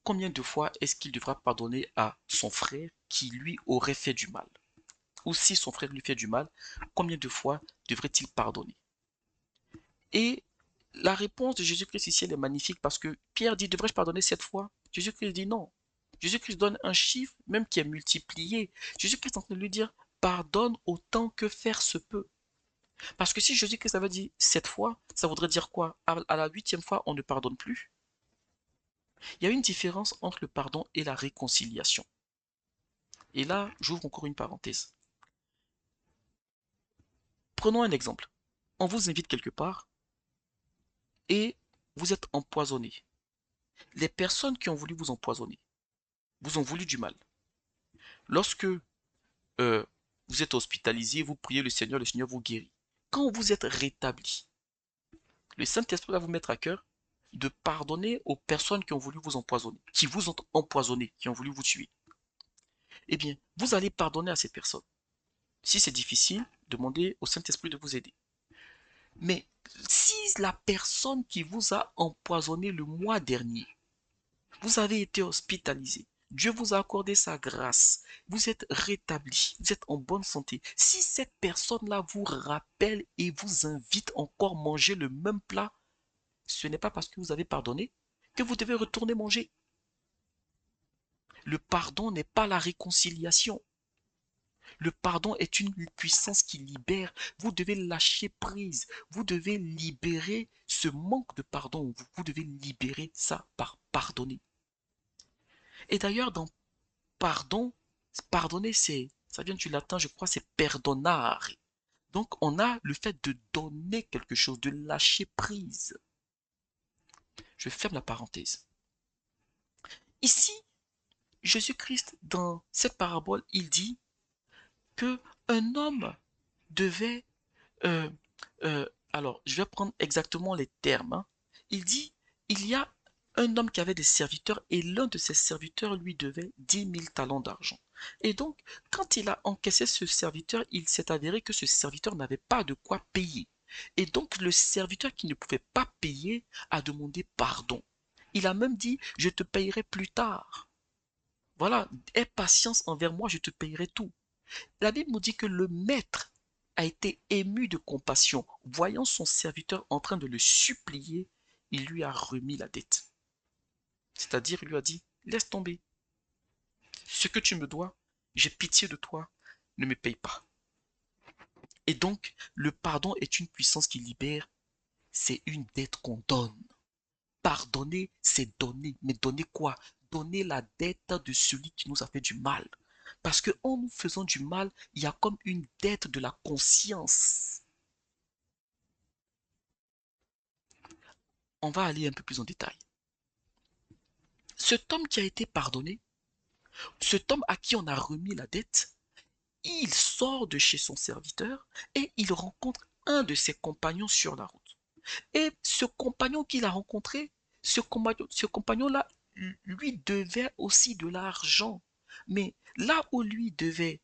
S1: combien de fois est-ce qu'il devra pardonner à son frère qui lui aurait fait du mal. Ou si son frère lui fait du mal, combien de fois devrait-il pardonner? Et la réponse de Jésus-Christ ici, elle est magnifique parce que Pierre dit, devrais-je pardonner 7 fois? Jésus-Christ dit non. Jésus-Christ donne un chiffre, même qui est multiplié. Jésus-Christ est en train de lui dire, pardonne autant que faire se peut. Parce que si Jésus-Christ avait dit 7 fois, ça voudrait dire quoi? À la 8e fois, on ne pardonne plus. Il y a une différence entre le pardon et la réconciliation. Et là, j'ouvre encore une parenthèse. Prenons un exemple. On vous invite quelque part et vous êtes empoisonné. Les personnes qui ont voulu vous empoisonner vous ont voulu du mal. Lorsque vous êtes hospitalisé, vous priez le Seigneur vous guérit. Quand vous êtes rétabli, le Saint-Esprit va vous mettre à cœur de pardonner aux personnes qui ont voulu vous empoisonner, qui vous ont empoisonné, qui ont voulu vous tuer. Eh bien, vous allez pardonner à ces personnes. Si c'est difficile, demandez au Saint-Esprit de vous aider. Mais si la personne qui vous a empoisonné le mois dernier, vous avez été hospitalisé, Dieu vous a accordé sa grâce, vous êtes rétabli, vous êtes en bonne santé. Si cette personne-là vous rappelle et vous invite encore à manger le même plat, ce n'est pas parce que vous avez pardonné que vous devez retourner manger. Le pardon n'est pas la réconciliation. Le pardon est une puissance qui libère. Vous devez lâcher prise. Vous devez libérer ce manque de pardon. Vous devez libérer ça par pardonner. Et d'ailleurs, dans pardon, pardonner, ça vient du latin, je crois, c'est perdonare. Donc, on a le fait de donner quelque chose, de lâcher prise. Je ferme la parenthèse. Ici, Jésus-Christ, dans cette parabole, il dit que un homme devait euh, alors, je vais prendre exactement les termes, hein. Il dit, il y a un homme qui avait des serviteurs et l'un de ses serviteurs lui devait 10 000 talents d'argent. Et donc, quand il a encaissé ce serviteur, il s'est avéré que ce serviteur n'avait pas de quoi payer. Et donc, le serviteur qui ne pouvait pas payer a demandé pardon. Il a même dit, je te payerai plus tard. Voilà, aie patience envers moi, je te payerai tout. La Bible nous dit que le maître a été ému de compassion. Voyant son serviteur en train de le supplier, il lui a remis la dette. C'est-à-dire, il lui a dit, laisse tomber. Ce que tu me dois, j'ai pitié de toi, ne me paye pas. Et donc, le pardon est une puissance qui libère, c'est une dette qu'on donne. Pardonner, c'est donner. Mais donner quoi? Donner la dette de celui qui nous a fait du mal. Parce que en nous faisant du mal, il y a comme une dette de la conscience. On va aller un peu plus en détail. Cet homme qui a été pardonné, cet homme à qui on a remis la dette, il sort de chez son serviteur et il rencontre un de ses compagnons sur la route. Et ce compagnon qu'il a rencontré, ce compagnon-là, lui devait aussi de l'argent. Mais là où lui devait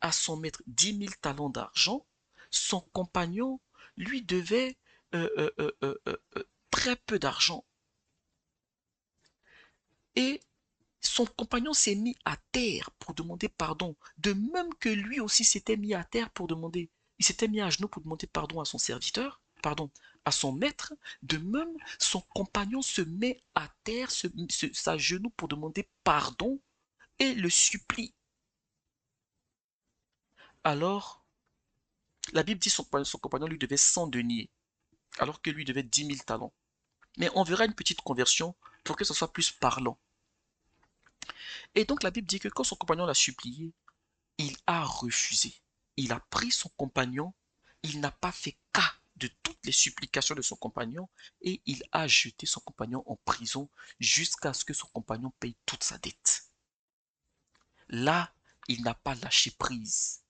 S1: à son maître 10 000 talents d'argent, son compagnon lui devait euh, euh, euh, euh, très peu d'argent. Et son compagnon s'est mis à terre pour demander pardon, de même que lui aussi s'était mis à terre pour demander, il s'était mis à genoux pour demander pardon à son serviteur, pardon, à son maître, de même son compagnon se met à terre, à genoux pour demander pardon et le supplie. Alors, la Bible dit son compagnon lui devait 100 deniers, alors que lui devait 10 000 talents. Mais on verra une petite conversion pour que ce soit plus parlant. Et donc la Bible dit que quand son compagnon l'a supplié, il a refusé. Il a pris son compagnon, il n'a pas fait cas de toutes les supplications de son compagnon et il a jeté son compagnon en prison jusqu'à ce que son compagnon paye toute sa dette. Là, il n'a pas lâché prise.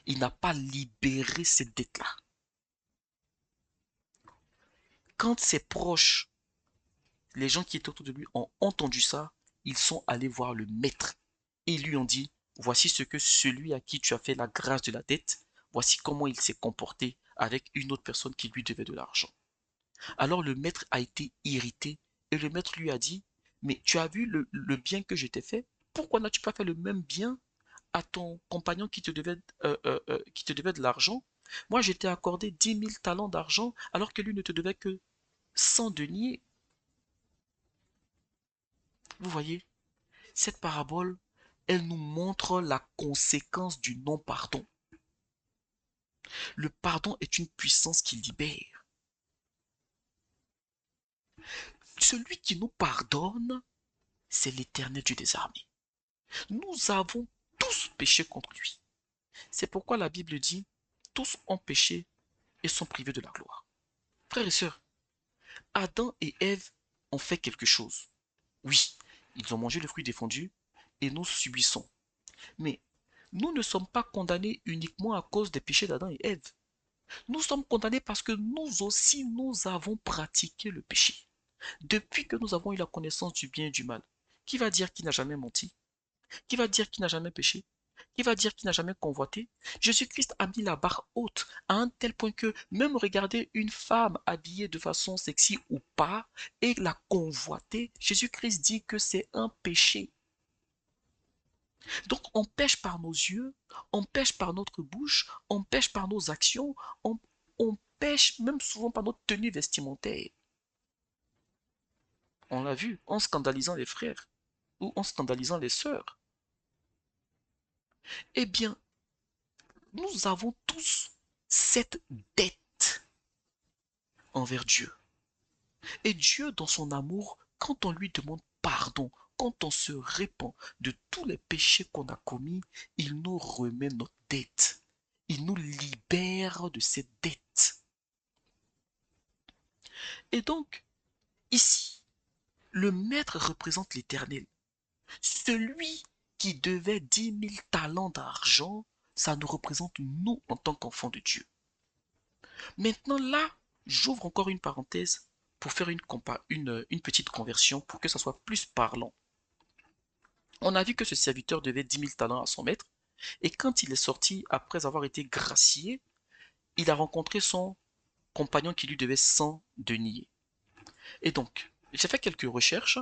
S1: Il n'a pas libéré cette dette-là. Quand ses proches, les gens qui étaient autour de lui, ont entendu ça, ils sont allés voir le maître et lui ont dit, voici ce que celui à qui tu as fait la grâce de la dette, voici comment il s'est comporté avec une autre personne qui lui devait de l'argent. Alors le maître a été irrité et le maître lui a dit, mais tu as vu le bien que je t'ai fait? Pourquoi n'as-tu pas fait le même bien à ton compagnon qui te devait de l'argent? Moi, je t'ai accordé 10 000 talents d'argent alors que lui ne te devait que 100 deniers. Vous voyez, cette parabole, elle nous montre la conséquence du non-pardon. Le pardon est une puissance qui libère. Celui qui nous pardonne, c'est l'Éternel Dieu des armées. Nous avons tous péché contre lui. C'est pourquoi la Bible dit, tous ont péché et sont privés de la gloire. Frères et sœurs, Adam et Ève ont fait quelque chose. Oui, ils ont mangé le fruit défendu et nous subissons. Mais nous ne sommes pas condamnés uniquement à cause des péchés d'Adam et Ève. Nous sommes condamnés parce que nous aussi, nous avons pratiqué le péché. Depuis que nous avons eu la connaissance du bien et du mal, qui va dire qu'il n'a jamais menti? Qui va dire qu'il n'a jamais péché? Qui va dire qu'il n'a jamais convoité? Jésus-Christ a mis la barre haute à un tel point que même regarder une femme habillée de façon sexy ou pas et la convoiter, Jésus-Christ dit que c'est un péché. Donc on pêche par nos yeux, on pêche par notre bouche, on pêche par nos actions, on, on pêche même souvent par notre tenue vestimentaire. On l'a vu en scandalisant les frères ou en scandalisant les sœurs. Eh bien, nous avons tous cette dette envers Dieu. Et Dieu, dans son amour, quand on lui demande pardon, quand on se répand de tous les péchés qu'on a commis, il nous remet notre dette. Il nous libère de cette dette. Et donc, ici, le maître représente l'Éternel. Celui qui devait 10 000 talents d'argent, ça nous représente nous en tant qu'enfants de Dieu. Maintenant là, j'ouvre encore une parenthèse pour faire une petite conversion pour que ça soit plus parlant. On a vu que ce serviteur devait 10 000 talents à son maître et quand il est sorti après avoir été gracié, il a rencontré son compagnon qui lui devait 100 deniers. Et donc, j'ai fait quelques recherches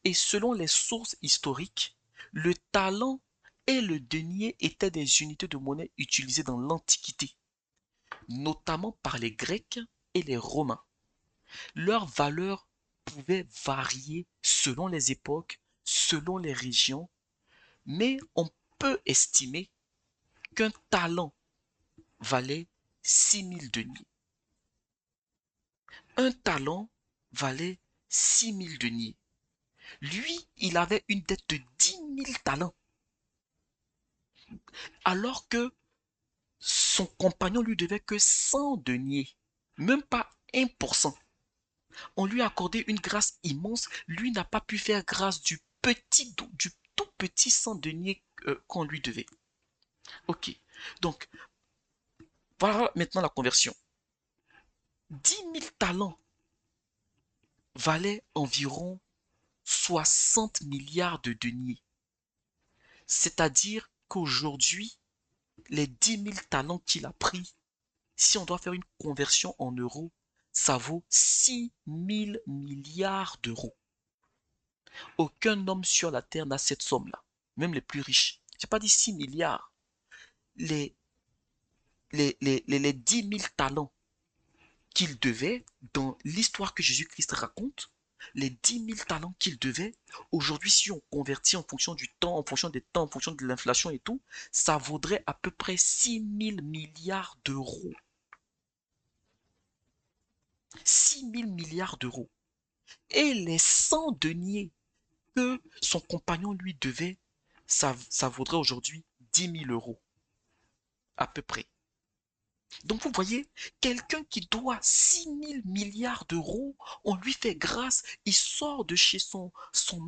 S1: et selon les sources historiques, le talent et le denier étaient des unités de monnaie utilisées dans l'Antiquité, notamment par les Grecs et les Romains. Leur valeur pouvait varier selon les époques, selon les régions, mais on peut estimer qu'un talent valait 6 000 deniers. Un talent valait 6 000 deniers. Lui, il avait une dette de 10 000 talents, alors que son compagnon lui devait que 100 deniers, même pas 1%. On lui a accordé une grâce immense, lui n'a pas pu faire grâce du tout petit 100 deniers qu'on lui devait. Ok, donc voilà maintenant la conversion. 10 000 talents valaient environ 60 milliards de deniers. C'est-à-dire qu'aujourd'hui, les 10 000 talents qu'il a pris, si on doit faire une conversion en euros, ça vaut 6 000 milliards d'euros. Aucun homme sur la terre n'a cette somme-là, même les plus riches. Je n'ai pas dit 6 milliards. Les, les 10 000 talents qu'il devait, dans l'histoire que Jésus-Christ raconte, les 10 000 talents qu'il devait, aujourd'hui, si on convertit en fonction du temps, en fonction des temps, en fonction de l'inflation et tout, ça vaudrait à peu près 6 000 milliards d'euros. 6 000 milliards d'euros. Et les 100 deniers que son compagnon lui devait, ça vaudrait aujourd'hui 10 000 euros, à peu près. Donc vous voyez, quelqu'un qui doit 6 000 milliards d'euros, on lui fait grâce, il sort de chez son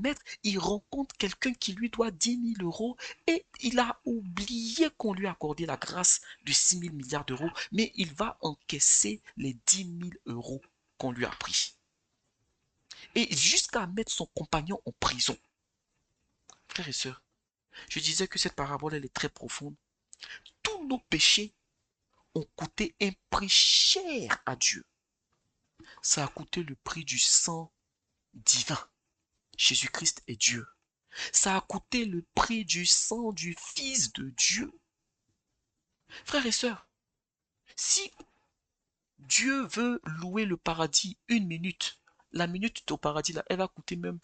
S1: maître, il rencontre quelqu'un qui lui doit 10 000 euros et il a oublié qu'on lui a accordé la grâce de 6 000 milliards d'euros, mais il va encaisser les 10 000 euros qu'on lui a pris. Et jusqu'à mettre son compagnon en prison. Frères et sœurs, je disais que cette parabole, elle est très profonde. Tous nos péchés ont coûté un prix cher à Dieu. Ça a coûté le prix du sang divin. Jésus-Christ est Dieu. Ça a coûté le prix du sang du Fils de Dieu. Frères et sœurs, Si Dieu veut louer le paradis une minute, la minute au paradis, là, elle va coûter même...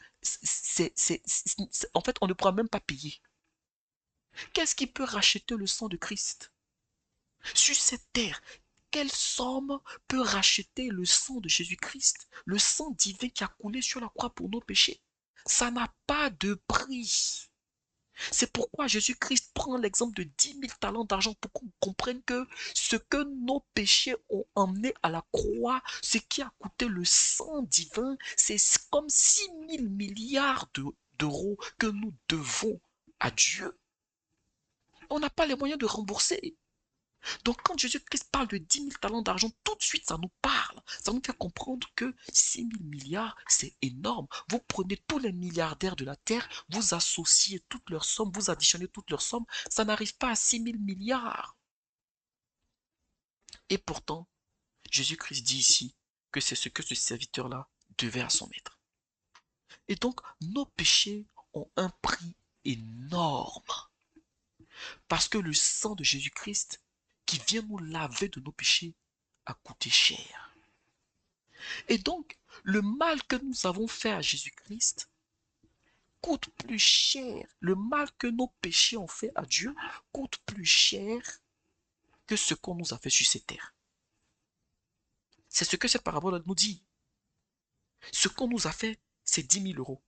S1: en fait, on ne pourra même pas payer. Qu'est-ce qui peut racheter le sang de Christ? Sur cette terre, quelle somme peut racheter le sang de Jésus-Christ, le sang divin qui a coulé sur la croix pour nos péchés? Ça n'a pas de prix. C'est pourquoi Jésus-Christ prend l'exemple de 10 000 talents d'argent pour qu'on comprenne que ce que nos péchés ont emmené à la croix, ce qui a coûté le sang divin, c'est comme 6 000 milliards d'euros que nous devons à Dieu. On n'a pas les moyens de rembourser. Donc quand Jésus-Christ parle de 10 000 talents d'argent, tout de suite ça nous parle. Ça nous fait comprendre que 6 000 milliards, c'est énorme. Vous prenez tous les milliardaires de la terre, vous associez toutes leurs sommes, vous additionnez toutes leurs sommes, ça n'arrive pas à 6 000 milliards. Et pourtant, Jésus-Christ dit ici que c'est ce que ce serviteur-là devait à son maître. Et donc, nos péchés ont un prix énorme. Parce que le sang de Jésus-Christ, qui vient nous laver de nos péchés, a coûté cher. Et donc, le mal que nous avons fait à Jésus-Christ coûte plus cher. Le mal que nos péchés ont fait à Dieu coûte plus cher que ce qu'on nous a fait sur cette terre. C'est ce que cette parabole nous dit. Ce qu'on nous a fait, c'est 10 000 euros.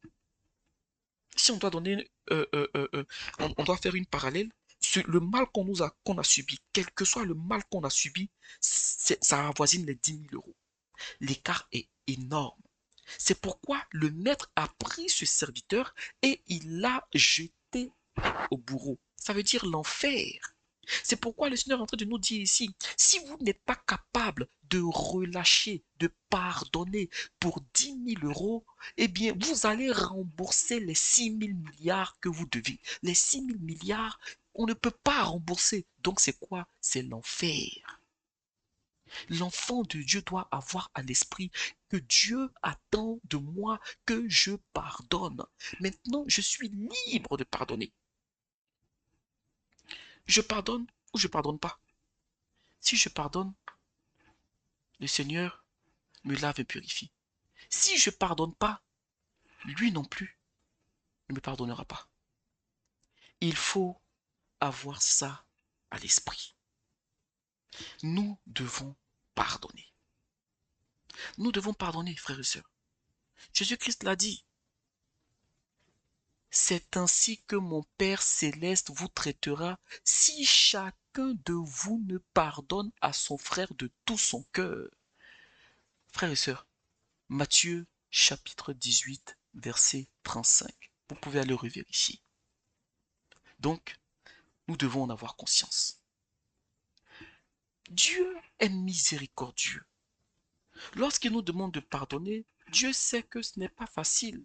S1: Si on doit donner, on doit faire une parallèle, le mal qu'on a subi, quel que soit le mal qu'on a subi, ça avoisine les 10 000 euros. L'écart est énorme. C'est pourquoi le maître a pris ce serviteur et il l'a jeté au bourreau. Ça veut dire l'enfer. C'est pourquoi le Seigneur est en train de nous dire ici, si vous n'êtes pas capable de relâcher, de pardonner pour 10 000 euros, eh bien, vous allez rembourser les 6 000 milliards que vous devez. Les 6 000 milliards, on ne peut pas rembourser. Donc, c'est quoi? C'est l'enfer. L'enfant de Dieu doit avoir à l'esprit que Dieu attend de moi que je pardonne. Maintenant, je suis libre de pardonner. Je pardonne ou je pardonne pas. Si je pardonne, le Seigneur me lave et purifie. Si je pardonne pas, lui non plus ne me pardonnera pas. Il faut avoir ça à l'esprit. Nous devons pardonner. Nous devons pardonner, frères et sœurs. Jésus-Christ l'a dit. C'est ainsi que mon Père céleste vous traitera si chacun de vous ne pardonne à son frère de tout son cœur. Frères et sœurs, Matthieu chapitre 18, verset 35. Vous pouvez aller revérifier. Donc, nous devons en avoir conscience. Dieu est miséricordieux. Lorsqu'il nous demande de pardonner, Dieu sait que ce n'est pas facile.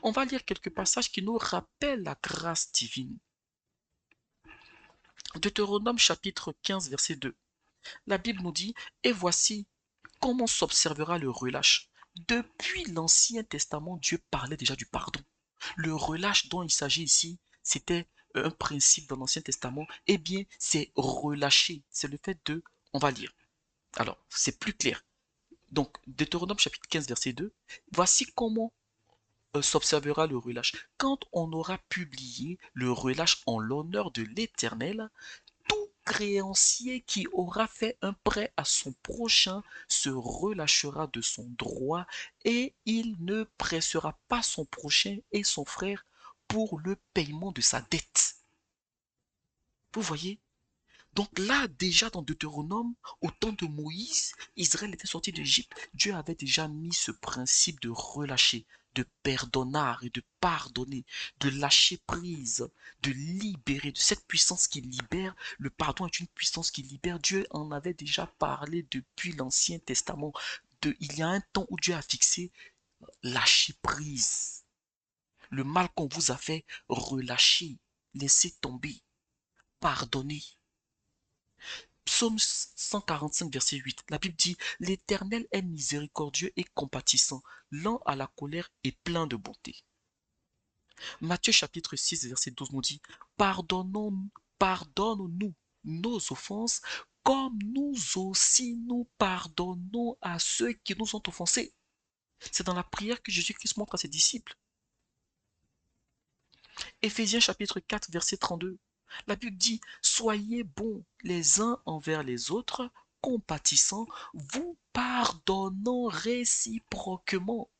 S1: On va lire quelques passages qui nous rappellent la grâce divine. Deutéronome chapitre 15, verset 2. La Bible nous dit, et voici comment s'observera le relâche. Depuis l'Ancien Testament, Dieu parlait déjà du pardon. Le relâche dont il s'agit ici, c'était un principe dans l'Ancien Testament. Eh bien, c'est relâcher. C'est le fait de... On va lire. Alors, c'est plus clair. Donc, Deutéronome chapitre 15, verset 2. Voici comment s'observera le relâche. Quand on aura publié le relâche en l'honneur de l'Éternel, tout créancier qui aura fait un prêt à son prochain se relâchera de son droit et il ne pressera pas son prochain et son frère pour le paiement de sa dette. Vous voyez? Donc là, déjà dans Deutéronome, au temps de Moïse, Israël était sorti d'Égypte, Dieu avait déjà mis ce principe de relâcher, de pardonner et de pardonner, de lâcher prise, de libérer, de cette puissance qui libère. Le pardon est une puissance qui libère. Dieu en avait déjà parlé depuis l'Ancien Testament. Il y a un temps où Dieu a fixé lâcher prise. Le mal qu'on vous a fait, relâchez, laissez tomber, pardonnez. Psaume 145, verset 8, la Bible dit, l'Éternel est miséricordieux et compatissant, lent à la colère et plein de bonté. Matthieu chapitre 6, verset 12 nous dit, pardonne-nous nos offenses, comme nous aussi nous pardonnons à ceux qui nous ont offensés. C'est dans la prière que Jésus-Christ montre à ses disciples. Éphésiens chapitre 4, verset 32. La Bible dit, soyez bons les uns envers les autres, compatissants, vous pardonnant réciproquement,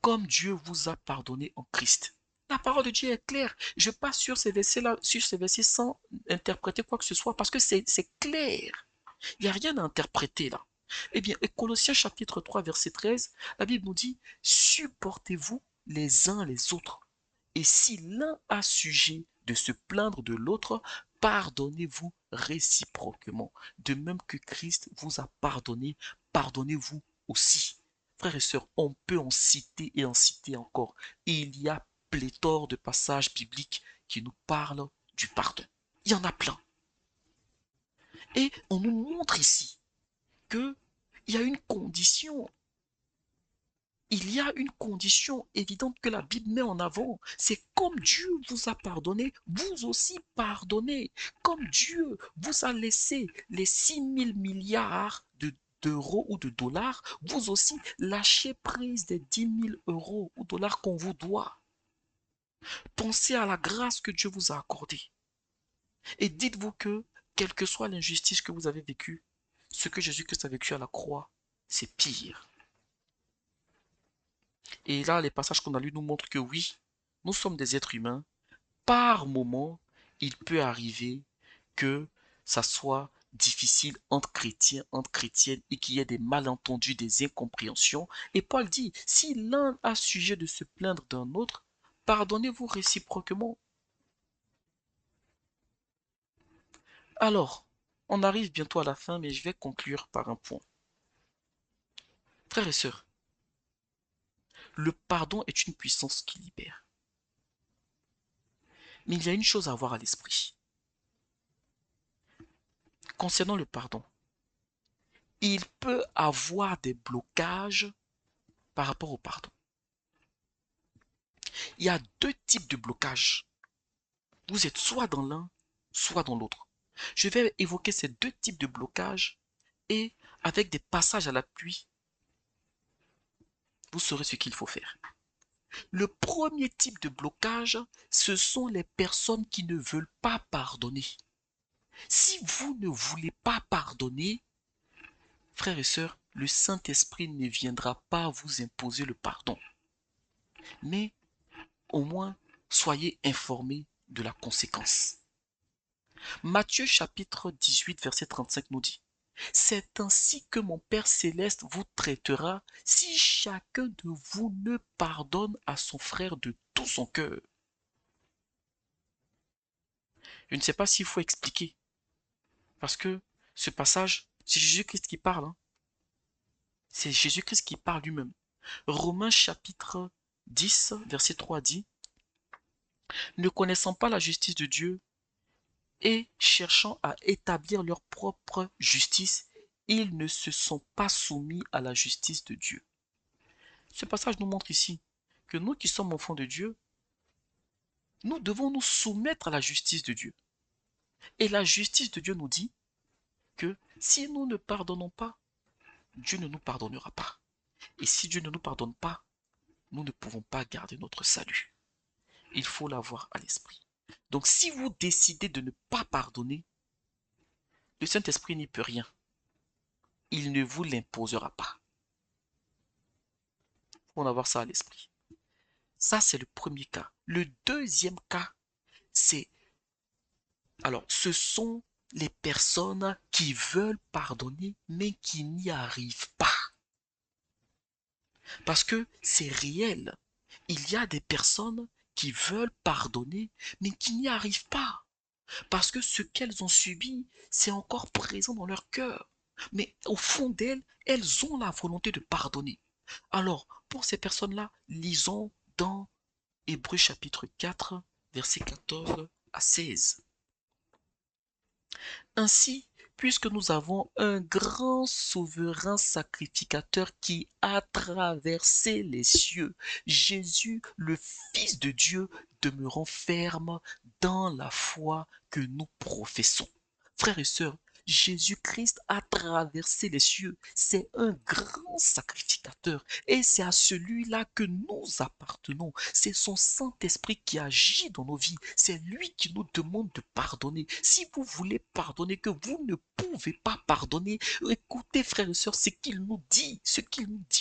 S1: comme Dieu vous a pardonné en Christ. La parole de Dieu est claire. Je passe sur ces versets-là, sur ces versets sans interpréter quoi que ce soit, parce que c'est clair. Il n'y a rien à interpréter là. Eh bien, Colossiens chapitre 3, verset 13, la Bible nous dit, supportez-vous les uns les autres. Et si l'un a sujet de se plaindre de l'autre, pardonnez-vous réciproquement. De même que Christ vous a pardonné, pardonnez-vous aussi. Frères et sœurs, on peut en citer et en citer encore. Et il y a pléthore de passages bibliques qui nous parlent du pardon. Il y en a plein. Et on nous montre ici qu'il y a une condition. Il y a une condition évidente que la Bible met en avant. C'est comme Dieu vous a pardonné, vous aussi pardonnez. Comme Dieu vous a laissé les 6 000 milliards d'euros ou de dollars, vous aussi lâchez prise des 10 000 euros ou dollars qu'on vous doit. Pensez à la grâce que Dieu vous a accordée. Et dites-vous que, quelle que soit l'injustice que vous avez vécue, ce que Jésus-Christ a vécu à la croix, c'est pire. Et là, les passages qu'on a lus nous montrent que oui, nous sommes des êtres humains. Par moment, il peut arriver que ça soit difficile entre chrétiens, entre chrétiennes, et qu'il y ait des malentendus, des incompréhensions. Et Paul dit, si l'un a sujet de se plaindre d'un autre, pardonnez-vous réciproquement. Alors, on arrive bientôt à la fin, mais je vais conclure par un point. Frères et sœurs, le pardon est une puissance qui libère. Mais il y a une chose à avoir à l'esprit. Concernant le pardon, il peut avoir des blocages par rapport au pardon. Il y a deux types de blocages. Vous êtes soit dans l'un, soit dans l'autre. Je vais évoquer ces deux types de blocages et avec des passages à l'appui, vous saurez ce qu'il faut faire. Le premier type de blocage, ce sont les personnes qui ne veulent pas pardonner. Si vous ne voulez pas pardonner, frères et sœurs, le Saint-Esprit ne viendra pas vous imposer le pardon. Mais au moins, soyez informés de la conséquence. Matthieu chapitre 18, verset 35 nous dit, c'est ainsi que mon Père céleste vous traitera si chacun de vous ne pardonne à son frère de tout son cœur. Je ne sais pas s'il faut expliquer, parce que ce passage, c'est Jésus-Christ qui parle. C'est Jésus-Christ qui parle lui-même. Romains chapitre 10, verset 3 dit, ne connaissant pas la justice de Dieu et cherchant à établir leur propre justice, ils ne se sont pas soumis à la justice de Dieu. Ce passage nous montre ici que nous qui sommes enfants de Dieu, nous devons nous soumettre à la justice de Dieu. Et la justice de Dieu nous dit que si nous ne pardonnons pas, Dieu ne nous pardonnera pas. Et si Dieu ne nous pardonne pas, nous ne pouvons pas garder notre salut. Il faut l'avoir à l'esprit. Donc si vous décidez de ne pas pardonner, le Saint-Esprit n'y peut rien. Il ne vous l'imposera pas. Il faut en avoir ça à l'esprit. Ça, c'est le premier cas. Le deuxième cas, c'est... Alors, ce sont les personnes qui veulent pardonner, mais qui n'y arrivent pas. Parce que c'est réel. Il y a des personnes qui veulent pardonner, mais qui n'y arrivent pas. Parce que ce qu'elles ont subi, c'est encore présent dans leur cœur. Mais au fond d'elles, elles ont la volonté de pardonner. Alors, pour ces personnes-là, lisons dans Hébreux chapitre 4, versets 14 à 16. Ainsi, puisque nous avons un grand souverain sacrificateur qui a traversé les cieux, Jésus, le Fils de Dieu, demeurant ferme dans la foi que nous professons. Frères et sœurs, Jésus-Christ a traversé les cieux. C'est un grand sacrificateur et c'est à celui-là que nous appartenons. C'est son Saint-Esprit qui agit dans nos vies. C'est lui qui nous demande de pardonner. Si vous voulez pardonner, que vous ne pouvez pas pardonner, écoutez frères et sœurs ce qu'il nous dit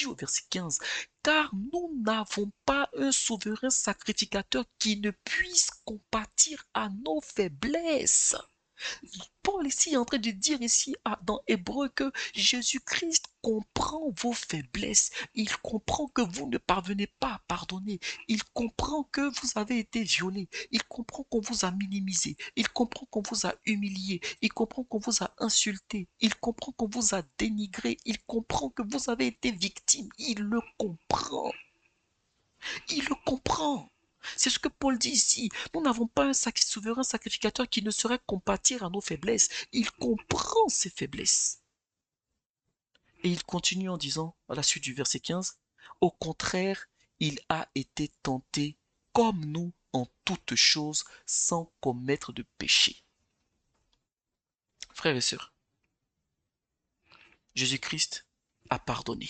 S1: au verset 15. Car nous n'avons pas un souverain sacrificateur qui ne puisse compatir à nos faiblesses. Paul ici est en train de dire ici dans Hébreu que Jésus-Christ comprend vos faiblesses. Il comprend que vous ne parvenez pas à pardonner. Il comprend que vous avez été violé. Il comprend qu'on vous a minimisé. Il comprend qu'on vous a humilié. Il comprend qu'on vous a insulté. Il comprend qu'on vous a dénigré. Il comprend que vous avez été victime. Il le comprend. Il le comprend. C'est ce que Paul dit ici. Nous n'avons pas un souverain sacrificateur qui ne saurait compatir à nos faiblesses. Il comprend ces faiblesses. Et il continue en disant, à la suite du verset 15, au contraire, il a été tenté comme nous en toutes choses sans commettre de péché. Frères et sœurs, Jésus-Christ a pardonné.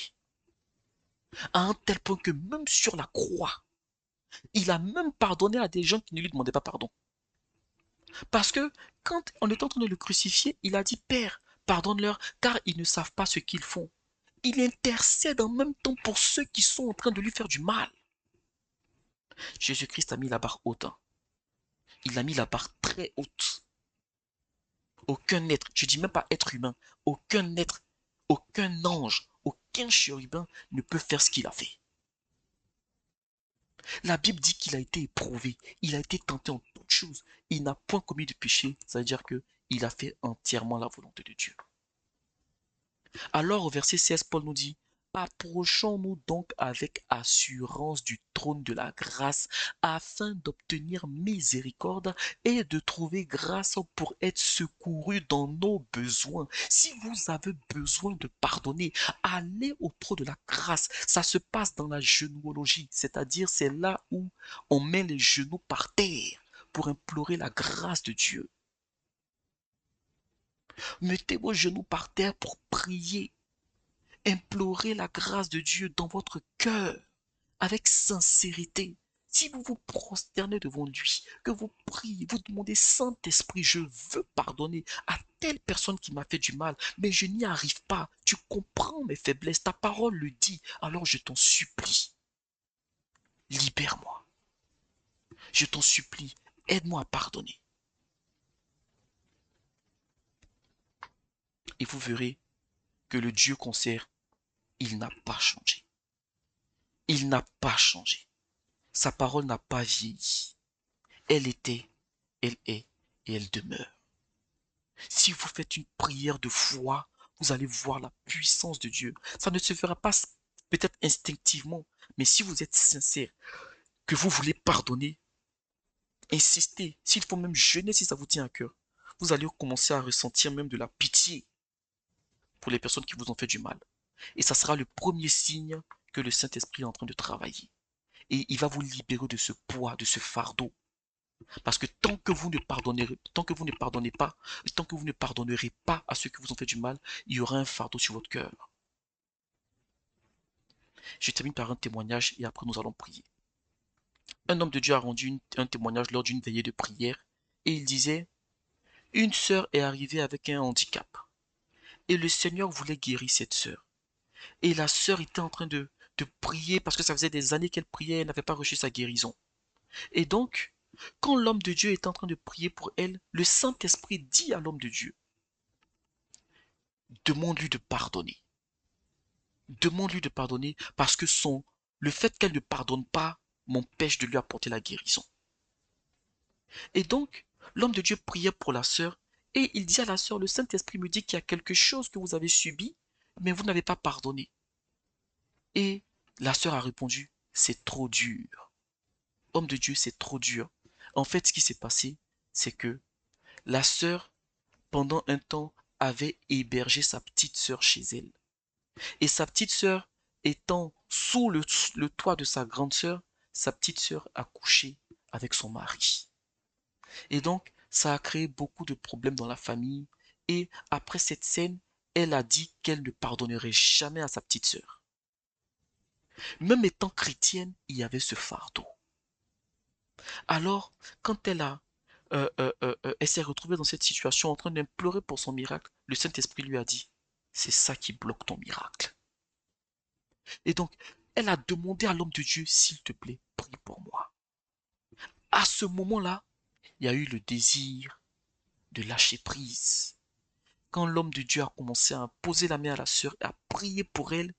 S1: À un tel point que même sur la croix, il a même pardonné à des gens qui ne lui demandaient pas pardon. Parce que quand on est en train de le crucifier, il a dit, Père, pardonne-leur, car ils ne savent pas ce qu'ils font. Il intercède en même temps pour ceux qui sont en train de lui faire du mal. Jésus-Christ a mis la barre haute. Il a mis la barre très haute. Aucun être, je ne dis même pas être humain, aucun être, aucun ange, aucun chérubin ne peut faire ce qu'il a fait. La Bible dit qu'il a été éprouvé, il a été tenté en toutes choses. Il n'a point commis de péché, ça veut dire qu'il a fait entièrement la volonté de Dieu. Alors au verset 16, Paul nous dit, approchons-nous donc avec assurance du trône de la grâce afin d'obtenir miséricorde et de trouver grâce pour être secourus dans nos besoins. Si vous avez besoin de pardonner, allez auprès de la grâce. Ça se passe dans la genouologie, c'est-à-dire c'est là où on met les genoux par terre pour implorer la grâce de Dieu. Mettez vos genoux par terre pour prier. Implorez la grâce de Dieu dans votre cœur, avec sincérité. Si vous vous prosternez devant lui, que vous priez, vous demandez Saint-Esprit, je veux pardonner à telle personne qui m'a fait du mal, mais je n'y arrive pas. Tu comprends mes faiblesses, ta parole le dit, alors je t'en supplie. Libère-moi. Je t'en supplie, aide-moi à pardonner. Et vous verrez que le Dieu qu'on sert, il n'a pas changé. Il n'a pas changé. Sa parole n'a pas vieilli. Elle était, elle est et elle demeure. Si vous faites une prière de foi, vous allez voir la puissance de Dieu. Ça ne se fera pas peut-être instinctivement, mais si vous êtes sincère, que vous voulez pardonner, insistez. S'il faut même jeûner si ça vous tient à cœur, vous allez commencer à ressentir même de la pitié pour les personnes qui vous ont fait du mal. Et ça sera le premier signe que le Saint-Esprit est en train de travailler. Et il va vous libérer de ce poids, de ce fardeau. Parce que tant que vous ne pardonnerez, tant que vous ne pardonnez pas, tant que vous ne pardonnerez pas à ceux qui vous ont fait du mal, il y aura un fardeau sur votre cœur. Je termine par un témoignage et après nous allons prier. Un homme de Dieu a rendu un témoignage lors d'une veillée de prière et il disait, une sœur est arrivée avec un handicap et le Seigneur voulait guérir cette sœur. Et la sœur était en train de prier parce que ça faisait des années qu'elle priait, elle n'avait pas reçu sa guérison. Et donc, quand l'homme de Dieu est en train de prier pour elle, le Saint-Esprit dit à l'homme de Dieu, demande-lui de pardonner. Demande-lui de pardonner parce que le fait qu'elle ne pardonne pas m'empêche de lui apporter la guérison. Et donc, l'homme de Dieu priait pour la sœur et il dit à la sœur, le Saint-Esprit me dit qu'il y a quelque chose que vous avez subi, mais vous n'avez pas pardonné. Et la sœur a répondu, c'est trop dur. Homme de Dieu, c'est trop dur. En fait, ce qui s'est passé, c'est que la sœur, pendant un temps, avait hébergé sa petite sœur chez elle. Et sa petite sœur étant sous le toit de sa grande sœur, sa petite sœur a couché avec son mari. Et donc, ça a créé beaucoup de problèmes dans la famille Et après cette scène, elle a dit qu'elle ne pardonnerait jamais à sa petite sœur. Même étant chrétienne, il y avait ce fardeau. Alors, quand elle s'est retrouvée dans cette situation en train d'implorer pour son miracle, le Saint-Esprit lui a dit, c'est ça qui bloque ton miracle. Et donc, elle a demandé à l'homme de Dieu, s'il te plaît, prie pour moi. À ce moment-là, il y a eu le désir de lâcher prise. Quand l'homme de Dieu a commencé à poser la main à la sœur et à prier pour elle,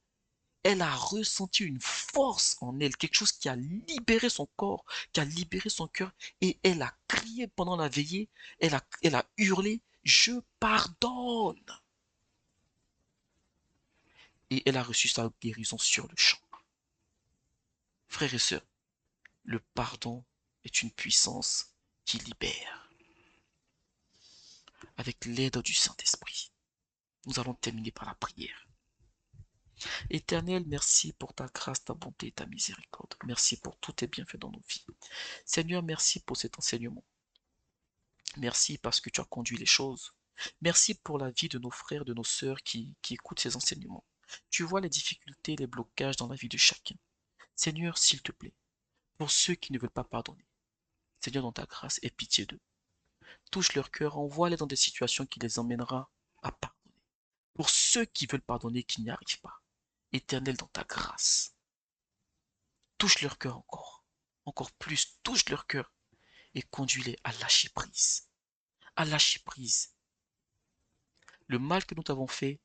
S1: elle a ressenti une force en elle, quelque chose qui a libéré son corps, qui a libéré son cœur, et elle a crié pendant la veillée, elle a hurlé, je pardonne. Et elle a reçu sa guérison sur le champ. Frères et sœurs, le pardon est une puissance qui libère. Avec l'aide du Saint-Esprit, nous allons terminer par la prière. Éternel, merci pour ta grâce, ta bonté et ta miséricorde. Merci pour tous tes bienfaits dans nos vies. Seigneur, merci pour cet enseignement. Merci parce que tu as conduit les choses. Merci pour la vie de nos frères, de nos sœurs qui écoutent ces enseignements. Tu vois les difficultés, les blocages dans la vie de chacun. Seigneur, s'il te plaît, pour ceux qui ne veulent pas pardonner, Seigneur, dans ta grâce, aie pitié d'eux. Touche leur cœur, envoie-les dans des situations qui les emmènera à pardonner. Pour ceux qui veulent pardonner, qui n'y arrivent pas, Éternel, dans ta grâce, touche leur cœur encore plus, touche leur cœur et conduis-les à lâcher prise. À lâcher prise. Le mal que nous t'avons fait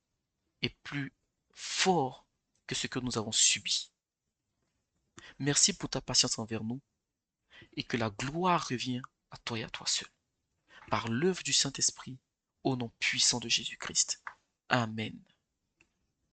S1: est plus fort que ce que nous avons subi. Merci pour ta patience envers nous et que la gloire revient à toi et à toi seul. Par l'œuvre du Saint-Esprit, au nom puissant de Jésus-Christ. Amen.